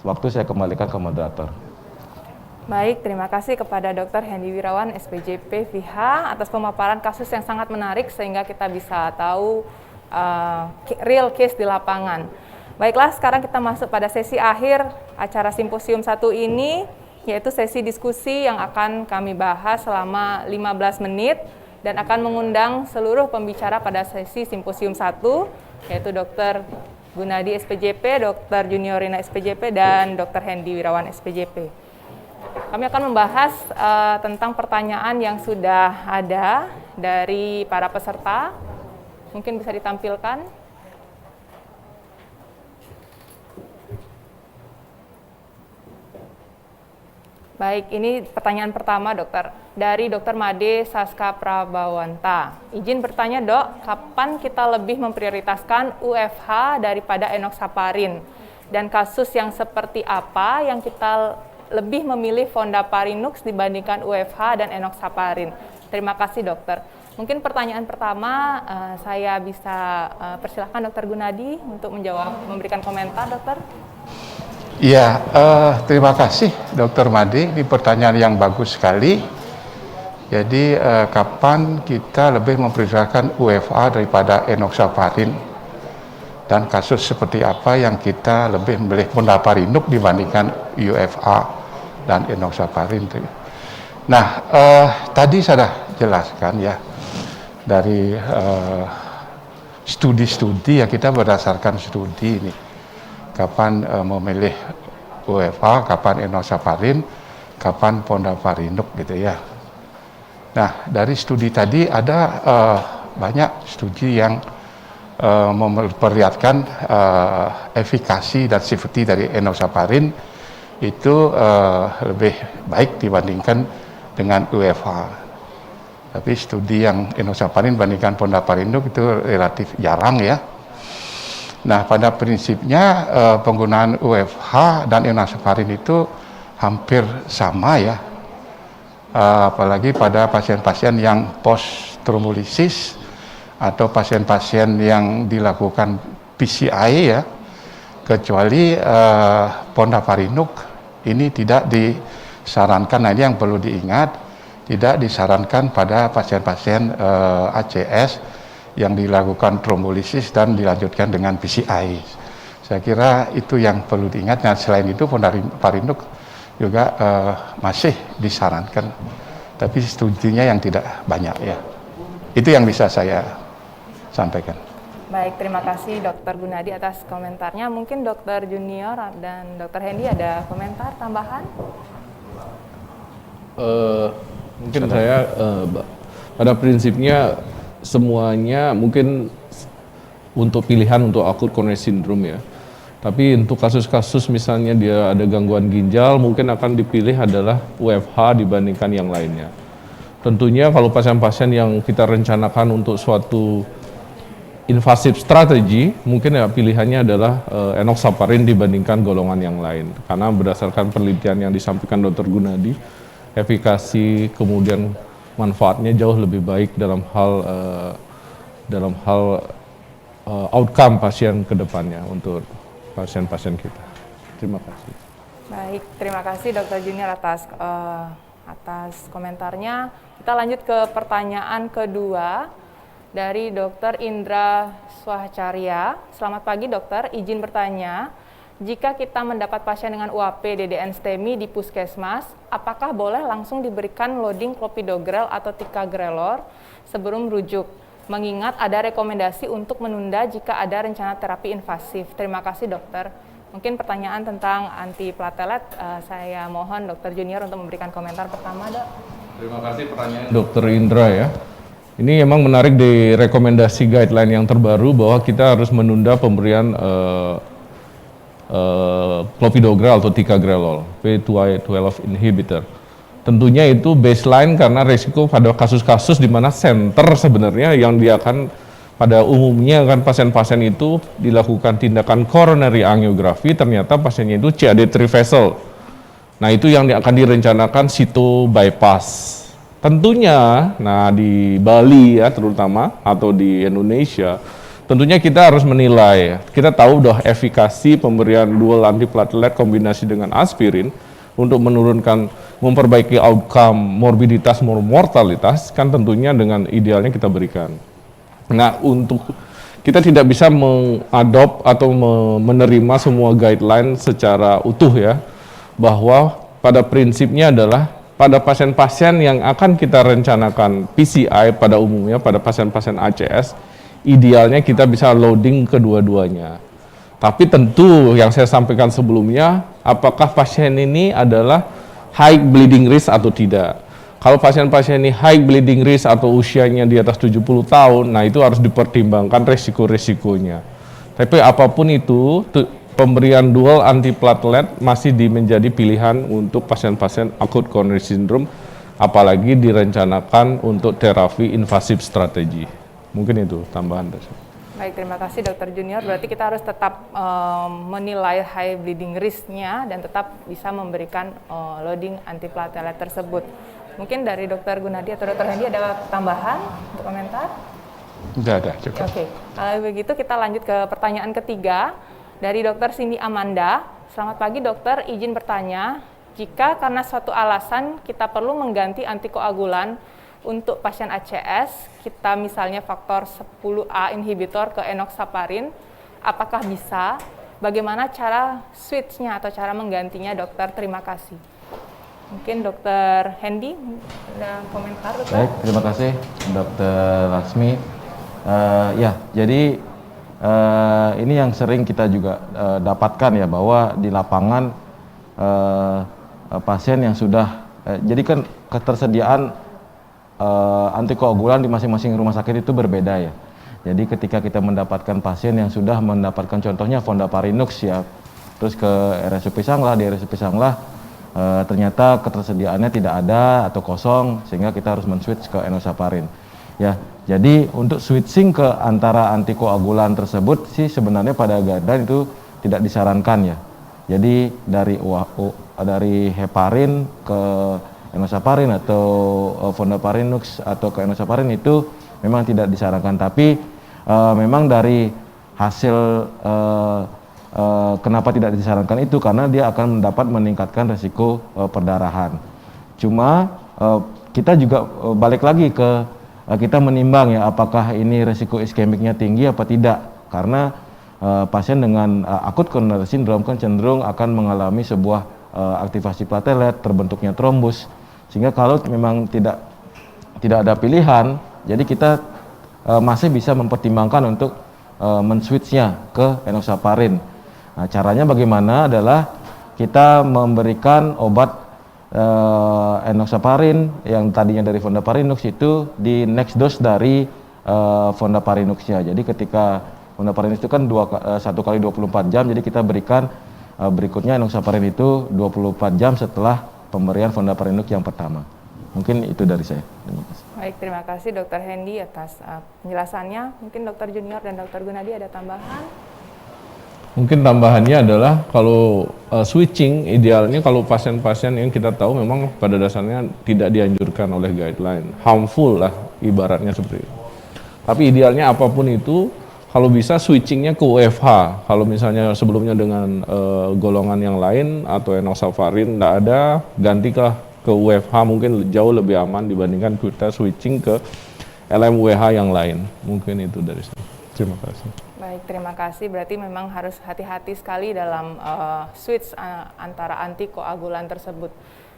Waktu saya kembalikan ke moderator. Baik, terima kasih kepada Dr. Hendy Wirawan, SPJP FIHA atas pemaparan kasus yang sangat menarik sehingga kita bisa tahu real case di lapangan. Baiklah, sekarang kita masuk pada sesi akhir acara Simposium 1 ini, yaitu sesi diskusi yang akan kami bahas selama 15 menit dan akan mengundang seluruh pembicara pada sesi Simposium 1, yaitu Dr. Gunadi SPJP, Dr. Juniorina SPJP, dan Dr. Hendy Wirawan SPJP. Kami akan membahas tentang pertanyaan yang sudah ada dari para peserta. Mungkin bisa ditampilkan. Baik, ini pertanyaan pertama, dokter. Dari Dr. Made Saska Prabawanta. Izin bertanya, Dok, kapan kita lebih memprioritaskan UFH daripada enoxaparin? Dan kasus yang seperti apa yang kita lebih memilih Fondaparinux dibandingkan UFH dan enoxaparin? Terima kasih, dokter. Mungkin pertanyaan pertama saya bisa persilahkan Dr. Gunadi untuk menjawab, memberikan komentar, dokter. Ya, terima kasih Dr. Made. Ini pertanyaan yang bagus sekali. Jadi kapan kita lebih memprioritaskan UFH daripada enoxaparin? Dan kasus seperti apa yang kita lebih memilih Fondaparinux dibandingkan UFA dan enoxaparin? Nah, tadi saya jelaskan ya, dari studi-studi ya, kita berdasarkan studi ini, kapan memilih UFA, kapan enoxaparin, kapan Fondaparinux gitu ya. Nah, dari studi tadi ada banyak studi yang memperlihatkan efikasi dan safety dari enoxaparin itu lebih baik dibandingkan dengan UFH. Tapi studi yang enoxaparin bandingkan Fondaparinux itu relatif jarang ya. Nah, pada prinsipnya penggunaan UFH dan enoxaparin itu hampir sama ya. Apalagi pada pasien-pasien yang post trombolisis atau pasien-pasien yang dilakukan PCI ya, kecuali Fondaparinux ini tidak disarankan. Nah, ini yang perlu diingat, tidak disarankan pada pasien-pasien ACS yang dilakukan trombolisis dan dilanjutkan dengan PCI. Saya kira itu yang perlu diingat. Nah, selain itu Fondaparinux juga masih disarankan, tapi studinya yang tidak banyak ya. Itu yang bisa saya sampaikan. Baik, terima kasih Dr. Gunadi atas komentarnya. Mungkin Dr. Junior dan Dr. Hendy ada komentar tambahan? Mungkin saya pada prinsipnya semuanya mungkin untuk pilihan untuk acute coronary syndrome ya. Tapi untuk kasus-kasus misalnya dia ada gangguan ginjal, mungkin akan dipilih adalah UFH dibandingkan yang lainnya. Tentunya kalau pasien-pasien yang kita rencanakan untuk suatu invasive strategi, mungkin ya pilihannya adalah enoxaparin dibandingkan golongan yang lain. Karena berdasarkan penelitian yang disampaikan Dr. Gunadi, efikasi kemudian manfaatnya jauh lebih baik dalam hal outcome pasien ke depannya untuk pasien-pasien kita. Terima kasih. Baik, terima kasih Dr. Junior atas komentarnya. Kita lanjut ke pertanyaan kedua dari Dr. Indra Swahcarya. Selamat pagi dokter, izin bertanya, jika kita mendapat pasien dengan UAP DDN STEMI di puskesmas, apakah boleh langsung diberikan loading clopidogrel atau ticagrelor sebelum rujuk? Mengingat ada rekomendasi untuk menunda jika ada rencana terapi invasif. Terima kasih dokter. Mungkin pertanyaan tentang antiplatelet, saya mohon Dr. Junior untuk memberikan komentar pertama, Dok. Terima kasih pertanyaan Dr. Indra ya. Ini memang menarik di rekomendasi guideline yang terbaru bahwa kita harus menunda pemberian clopidogrel atau ticagrelor, P2Y12 inhibitor. Tentunya itu baseline karena resiko pada kasus-kasus di mana center sebenarnya yang dia akan pada umumnya kan pasien-pasien itu dilakukan tindakan coronary angiografi, ternyata pasiennya itu CAD3 vessel. Nah, itu yang akan direncanakan situ bypass. Tentunya, nah di Bali ya terutama atau di Indonesia, tentunya kita harus menilai. Kita tahu udah efikasi pemberian dual antiplatelet kombinasi dengan aspirin untuk menurunkan, memperbaiki outcome morbiditas, mortalitas, kan tentunya dengan idealnya kita berikan. Nah, untuk kita tidak bisa mengadop atau menerima semua guideline secara utuh ya, bahwa pada prinsipnya adalah pada pasien-pasien yang akan kita rencanakan PCI pada umumnya, pada pasien-pasien ACS, idealnya kita bisa loading kedua-duanya. Tapi tentu yang saya sampaikan sebelumnya, apakah pasien ini adalah high bleeding risk atau tidak. Kalau pasien-pasien ini high bleeding risk atau usianya di atas 70 tahun, nah itu harus dipertimbangkan resiko-resikonya. Tapi apapun itu, pemberian dual antiplatelet masih menjadi pilihan untuk pasien-pasien acute coronary syndrome, apalagi direncanakan untuk terapi invasif strategi. Mungkin itu tambahan dari saya. Baik, terima kasih Dokter Junior. Berarti kita harus tetap menilai high bleeding risk-nya dan tetap bisa memberikan loading antiplatelet tersebut. Mungkin dari Dokter Gunadi atau Dokter Hendi ada tambahan untuk komentar? Tidak ada, cukup. Oke, kalau begitu kita lanjut ke pertanyaan ketiga dari Dokter Cindy Amanda. Selamat pagi dokter, izin bertanya, jika karena suatu alasan kita perlu mengganti antikoagulan untuk pasien ACS, kita misalnya faktor 10A inhibitor ke enoxaparin, apakah bisa? Bagaimana cara switch-nya atau cara menggantinya dokter? Terima kasih. Mungkin Dokter Hendi ada komentar, dokter? Baik, terima kasih Dokter Laksmi. Ya, jadi ini yang sering kita juga dapatkan ya, bahwa di lapangan pasien yang sudah, jadi kan ketersediaan antikoagulan di masing-masing rumah sakit itu berbeda ya. Jadi ketika kita mendapatkan pasien yang sudah mendapatkan contohnya Fondaparinux ya, terus ke RSUP Sanglah, di RSUP Sanglah ternyata ketersediaannya tidak ada atau kosong, sehingga kita harus men-switch ke enoxaparin. Ya, jadi untuk switching ke antara antikoagulan tersebut sih sebenarnya pada guideline itu tidak disarankan ya. Jadi dari heparin ke enoxaparin atau Fondaparinux atau ke enoxaparin itu memang tidak disarankan, tapi memang dari hasil kenapa tidak disarankan itu karena dia akan dapat meningkatkan resiko perdarahan. Cuma kita juga balik lagi ke kita menimbang ya, apakah ini resiko iskemiknya tinggi apa tidak, karena pasien dengan akut coronary syndrome kan cenderung akan mengalami sebuah aktivasi platelet, terbentuknya trombus. Sehingga kalau memang tidak ada pilihan, jadi kita masih bisa mempertimbangkan untuk men-switch-nya ke enoxaparin. Nah, caranya bagaimana adalah kita memberikan obat enoxaparin yang tadinya dari Fondaparinux itu di next dose dari Fondaparinux-nya. Jadi ketika Fondaparinux itu kan 1 kali 24 jam, jadi kita berikan berikutnya enoxaparin itu 24 jam setelah pemberian Fondaparinux yang pertama. Mungkin itu dari saya. Terima kasih. Baik, terima kasih Dokter Hendi atas penjelasannya. Mungkin Dokter Junior dan Dokter Gunadi ada tambahan? Mungkin tambahannya adalah kalau switching idealnya kalau pasien-pasien yang kita tahu memang pada dasarnya tidak dianjurkan oleh guideline, harmful lah ibaratnya seperti itu. Tapi idealnya apapun itu, kalau bisa switchingnya ke UFH. Kalau misalnya sebelumnya dengan golongan yang lain atau enoxaparin tidak ada, gantilah ke UFH, mungkin jauh lebih aman dibandingkan kita switching ke LMWH yang lain. Mungkin itu dari saya. Terima kasih. Baik, terima kasih. Berarti memang harus hati-hati sekali dalam switch antara antikoagulan tersebut.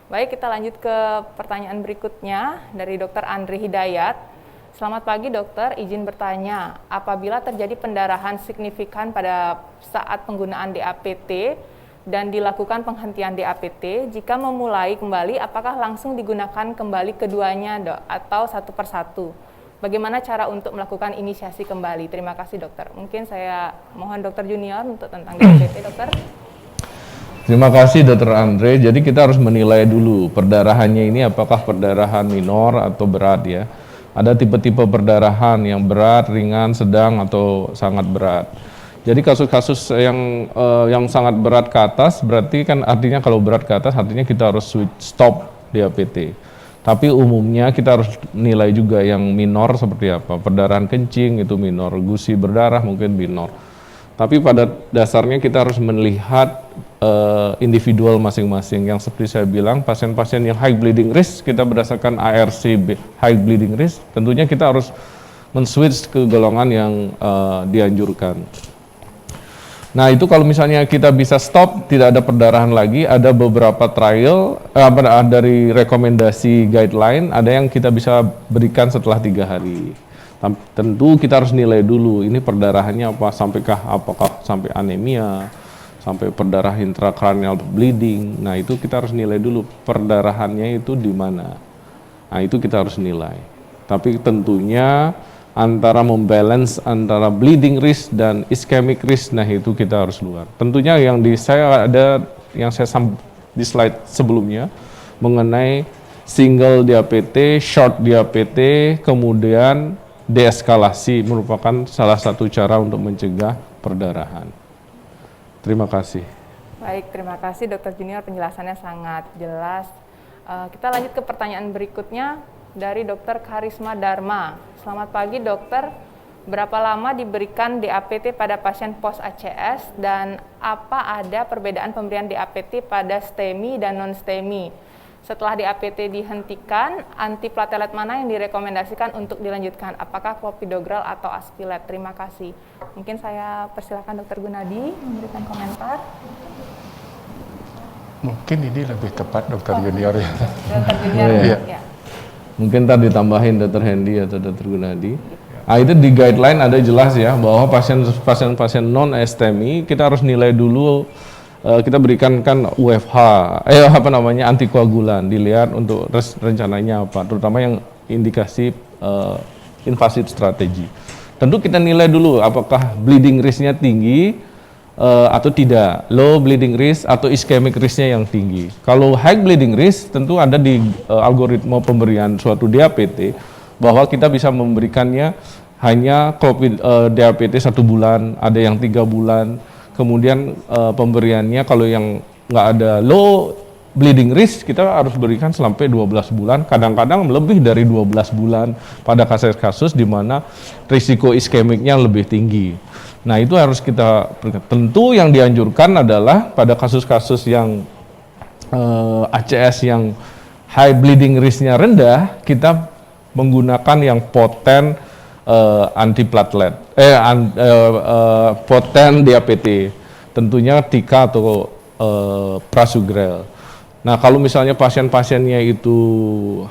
Baik, kita lanjut ke pertanyaan berikutnya dari Dr. Andri Hidayat. Selamat pagi dokter, izin bertanya, apabila terjadi pendarahan signifikan pada saat penggunaan DAPT dan dilakukan penghentian DAPT, jika memulai kembali, apakah langsung digunakan kembali keduanya dok, atau satu persatu? Bagaimana cara untuk melakukan inisiasi kembali? Terima kasih dokter. Mungkin saya mohon Dokter Junior untuk tentang DAPT dokter. Terima kasih Dr. Andre. Jadi kita harus menilai dulu perdarahannya ini apakah perdarahan minor atau berat ya. Ada tipe-tipe perdarahan yang berat, ringan, sedang, atau sangat berat. Jadi kasus-kasus yang sangat berat ke atas, berarti kan artinya kalau berat ke atas, artinya kita harus stop DAPT. Tapi umumnya kita harus nilai juga yang minor seperti apa. Perdarahan kencing itu minor, gusi berdarah mungkin minor. Tapi pada dasarnya kita harus melihat individual masing-masing. Yang seperti saya bilang, pasien-pasien yang high bleeding risk, kita berdasarkan ARC high bleeding risk, tentunya kita harus men-switch ke golongan yang dianjurkan. Nah itu kalau misalnya kita bisa stop, tidak ada perdarahan lagi, ada beberapa trial dari rekomendasi guideline, ada yang kita bisa berikan setelah 3 hari. Tentu kita harus nilai dulu, ini perdarahannya apa, apakah sampai anemia, sampai perdarahan intracranial bleeding. Nah itu kita harus nilai dulu perdarahannya itu di mana. Nah itu kita harus nilai. Tapi tentunya antara membalance antara bleeding risk dan ischemic risk, nah itu kita harus luar. Tentunya yang di slide sebelumnya mengenai single diabetes, short diabetes, kemudian deeskalasi merupakan salah satu cara untuk mencegah perdarahan. Terima kasih. Baik, terima kasih Dr. Junior, penjelasannya sangat jelas. Kita lanjut ke pertanyaan berikutnya dari Dr. Karisma Dharma. Selamat pagi dokter, berapa lama diberikan DAPT pada pasien post ACS dan apa ada perbedaan pemberian DAPT pada STEMI dan non-STEMI? Setelah DAPT dihentikan, antiplatelet mana yang direkomendasikan untuk dilanjutkan? Apakah clopidogrel atau aspilet? Terima kasih. Mungkin saya persilakan Dr. Gunadi memberikan komentar. Mungkin ini lebih tepat Dr. Junior ya. Dr. Junior, ya. Mungkin tadi ditambahin Dr. Hendy atau Dr. Gunadi. Itu di guideline ada jelas ya bahwa pasien non-STEMI kita harus nilai dulu, kita berikan kan UFH, antikoagulan, dilihat untuk rencananya apa, terutama yang indikasi invasive strategi. Tentu kita nilai dulu apakah bleeding risk-nya tinggi atau tidak, low bleeding risk atau ischemic risk-nya yang tinggi. Kalau high bleeding risk tentu ada di algoritma pemberian suatu DAPT bahwa kita bisa memberikannya hanya DAPT 1 bulan, ada yang 3 bulan, kemudian pemberiannya kalau yang nggak ada low bleeding risk kita harus berikan sampai 12 bulan, kadang-kadang lebih dari 12 bulan pada kasus-kasus di mana risiko iskemiknya lebih tinggi. Nah itu harus kita, tentu yang dianjurkan adalah pada kasus-kasus yang ACS yang high bleeding risk-nya rendah, kita menggunakan yang poten antiplatelet, poten DAPT, tentunya TICA atau prasugrel. Nah kalau misalnya pasien-pasiennya itu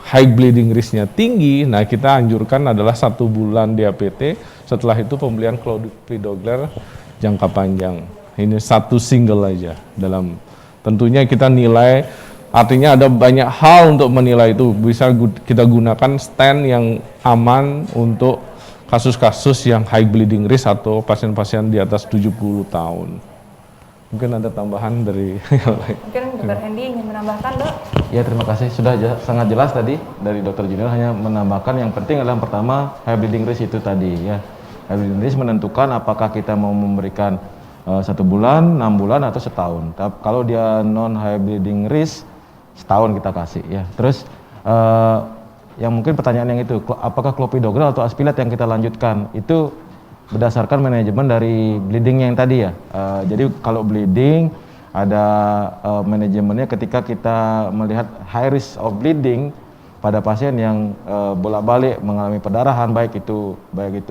high bleeding risk-nya tinggi, nah kita anjurkan adalah 1 bulan DAPT, setelah itu pembelian clopidogrel jangka panjang. Ini 1 single aja dalam, tentunya kita nilai, artinya ada banyak hal untuk menilai itu, bisa kita gunakan stent yang aman untuk kasus-kasus yang high bleeding risk atau pasien-pasien di atas 70 tahun. Mungkin ada tambahan dari yang lain. Mungkin Dr. Hendy ingin menambahkan, Dok? Ya, terima kasih. Sudah sangat jelas tadi dari Dr. Junior, hanya menambahkan yang penting adalah yang pertama high bleeding risk itu tadi ya. High bleeding risk menentukan apakah kita mau memberikan 1 bulan, 6 bulan atau setahun. Kalau dia non high bleeding risk, setahun kita kasih ya. Terus yang mungkin pertanyaan yang itu, apakah clopidogrel atau aspilet yang kita lanjutkan? Itu berdasarkan manajemen dari bleeding yang tadi ya. Jadi kalau bleeding ada manajemennya ketika kita melihat high risk of bleeding pada pasien yang bolak-balik mengalami perdarahan, baik itu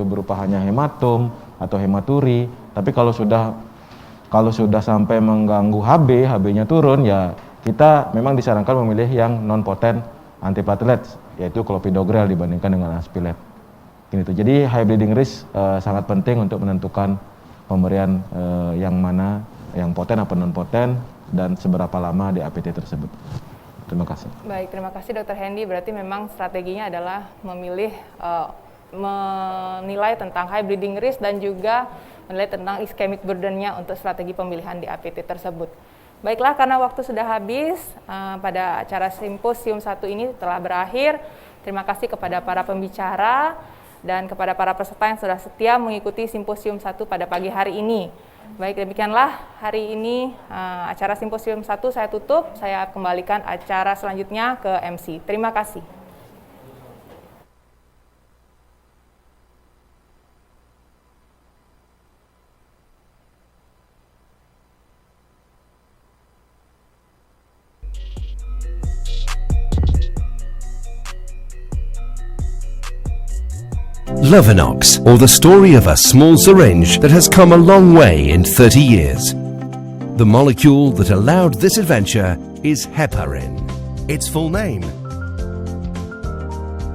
berupa hanya hematom atau hematuri. Tapi kalau sudah sampai mengganggu HB-nya turun ya, kita memang disarankan memilih yang non potent antiplatelet, yaitu clopidogrel dibandingkan dengan aspilet. Jadi high bleeding risk sangat penting untuk menentukan pemberian yang mana, yang poten atau non poten, dan seberapa lama DAPT tersebut. Terima kasih. Baik, terima kasih Dr. Hendy. Berarti memang strateginya adalah memilih, menilai tentang high bleeding risk dan juga menilai tentang ischemic burden-nya untuk strategi pemilihan DAPT tersebut. Baiklah, karena waktu sudah habis, pada acara simposium 1 ini telah berakhir. Terima kasih kepada para pembicara dan kepada para peserta yang sudah setia mengikuti simposium 1 pada pagi hari ini. Baik, demikianlah hari ini acara simposium 1 saya tutup. Saya kembalikan acara selanjutnya ke MC. Terima kasih. Lovenox, or the story of a small syringe that has come a long way in 30 years. The molecule that allowed this adventure is heparin. Its full name,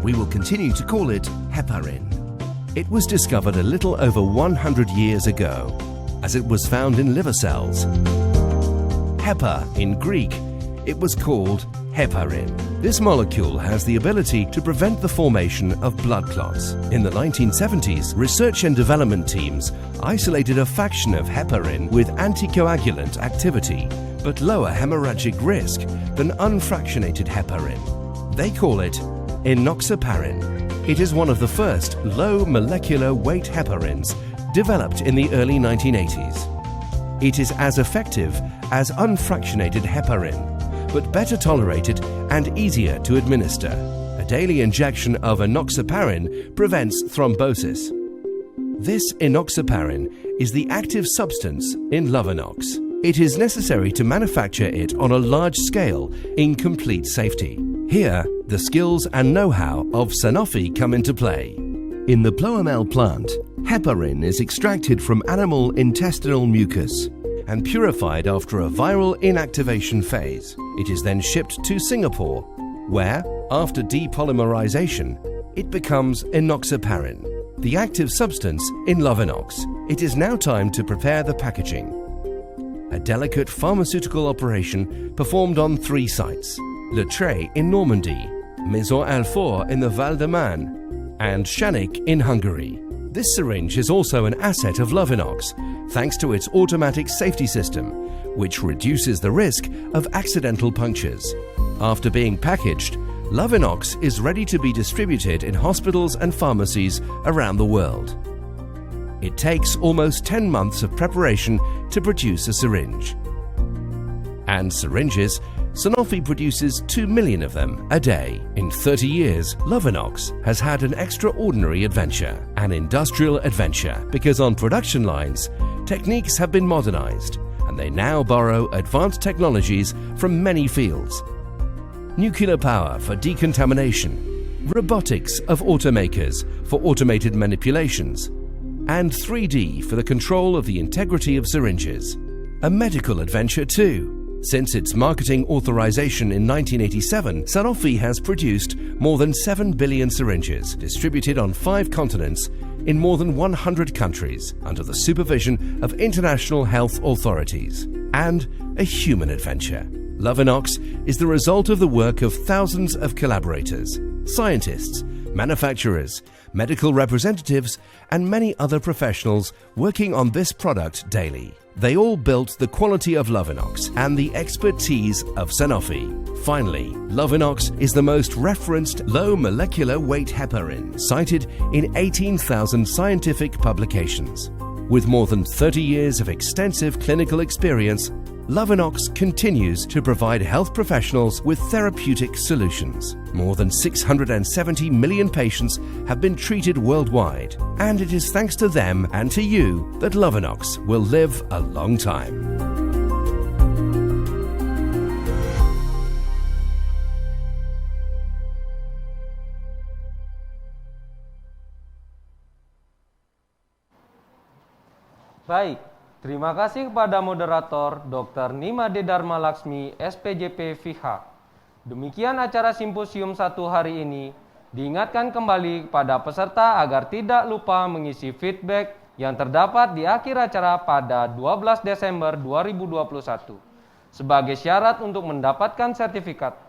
we will continue to call it heparin. It was discovered a little over 100 years ago, as it was found in liver cells. Hepa in Greek, it was called heparin. This molecule has the ability to prevent the formation of blood clots. In the 1970s, research and development teams isolated a fraction of heparin with anticoagulant activity, but lower hemorrhagic risk than unfractionated heparin. They call it enoxaparin. It is one of the first low molecular weight heparins developed in the early 1980s. It is as effective as unfractionated heparin, but better tolerated and easier to administer. A daily injection of enoxaparin prevents thrombosis. This enoxaparin is the active substance in Lovenox. It is necessary to manufacture it on a large scale in complete safety. Here, the skills and know-how of Sanofi come into play. In the Ploemel plant, heparin is extracted from animal intestinal mucus and purified after a viral inactivation phase. It is then shipped to Singapore, where, after depolymerization, it becomes enoxaparin, the active substance in Lovenox. It is now time to prepare the packaging. A delicate pharmaceutical operation performed on 3 sites: Le Trait in Normandy, Maison-Alfort in the Val-de-Marne, and Schanik in Hungary. This syringe is also an asset of Lovenox, thanks to its automatic safety system, which reduces the risk of accidental punctures. After being packaged, Lovenox is ready to be distributed in hospitals and pharmacies around the world. It takes almost 10 months of preparation to produce a syringe. And syringes, Sanofi produces 2 million of them a day. In 30 years, Lovenox has had an extraordinary adventure, an industrial adventure, because on production lines, techniques have been modernized, and they now borrow advanced technologies from many fields. Nuclear power for decontamination, robotics of automakers for automated manipulations, and 3D for the control of the integrity of syringes. A medical adventure too. Since its marketing authorization in 1987, Sanofi has produced more than 7 billion syringes, distributed on 5 continents in more than 100 countries, under the supervision of international health authorities. And a human adventure. Lovenox is the result of the work of thousands of collaborators, scientists, manufacturers, medical representatives, and many other professionals working on this product daily. They all built the quality of Lovenox and the expertise of Sanofi. Finally, Lovenox is the most referenced low molecular weight heparin, cited in 18,000 scientific publications. With more than 30 years of extensive clinical experience, Lovenox continues to provide health professionals with therapeutic solutions. More than 670 million patients have been treated worldwide, and it is thanks to them and to you that Lovenox will live a long time. Baik, terima kasih kepada moderator Dr. Nimade Dharma Laksmi, SPJP FIHA. Demikian acara Simposium 1 hari ini. Diingatkan kembali kepada peserta agar tidak lupa mengisi feedback yang terdapat di akhir acara pada 12 Desember 2021. Sebagai syarat untuk mendapatkan sertifikat,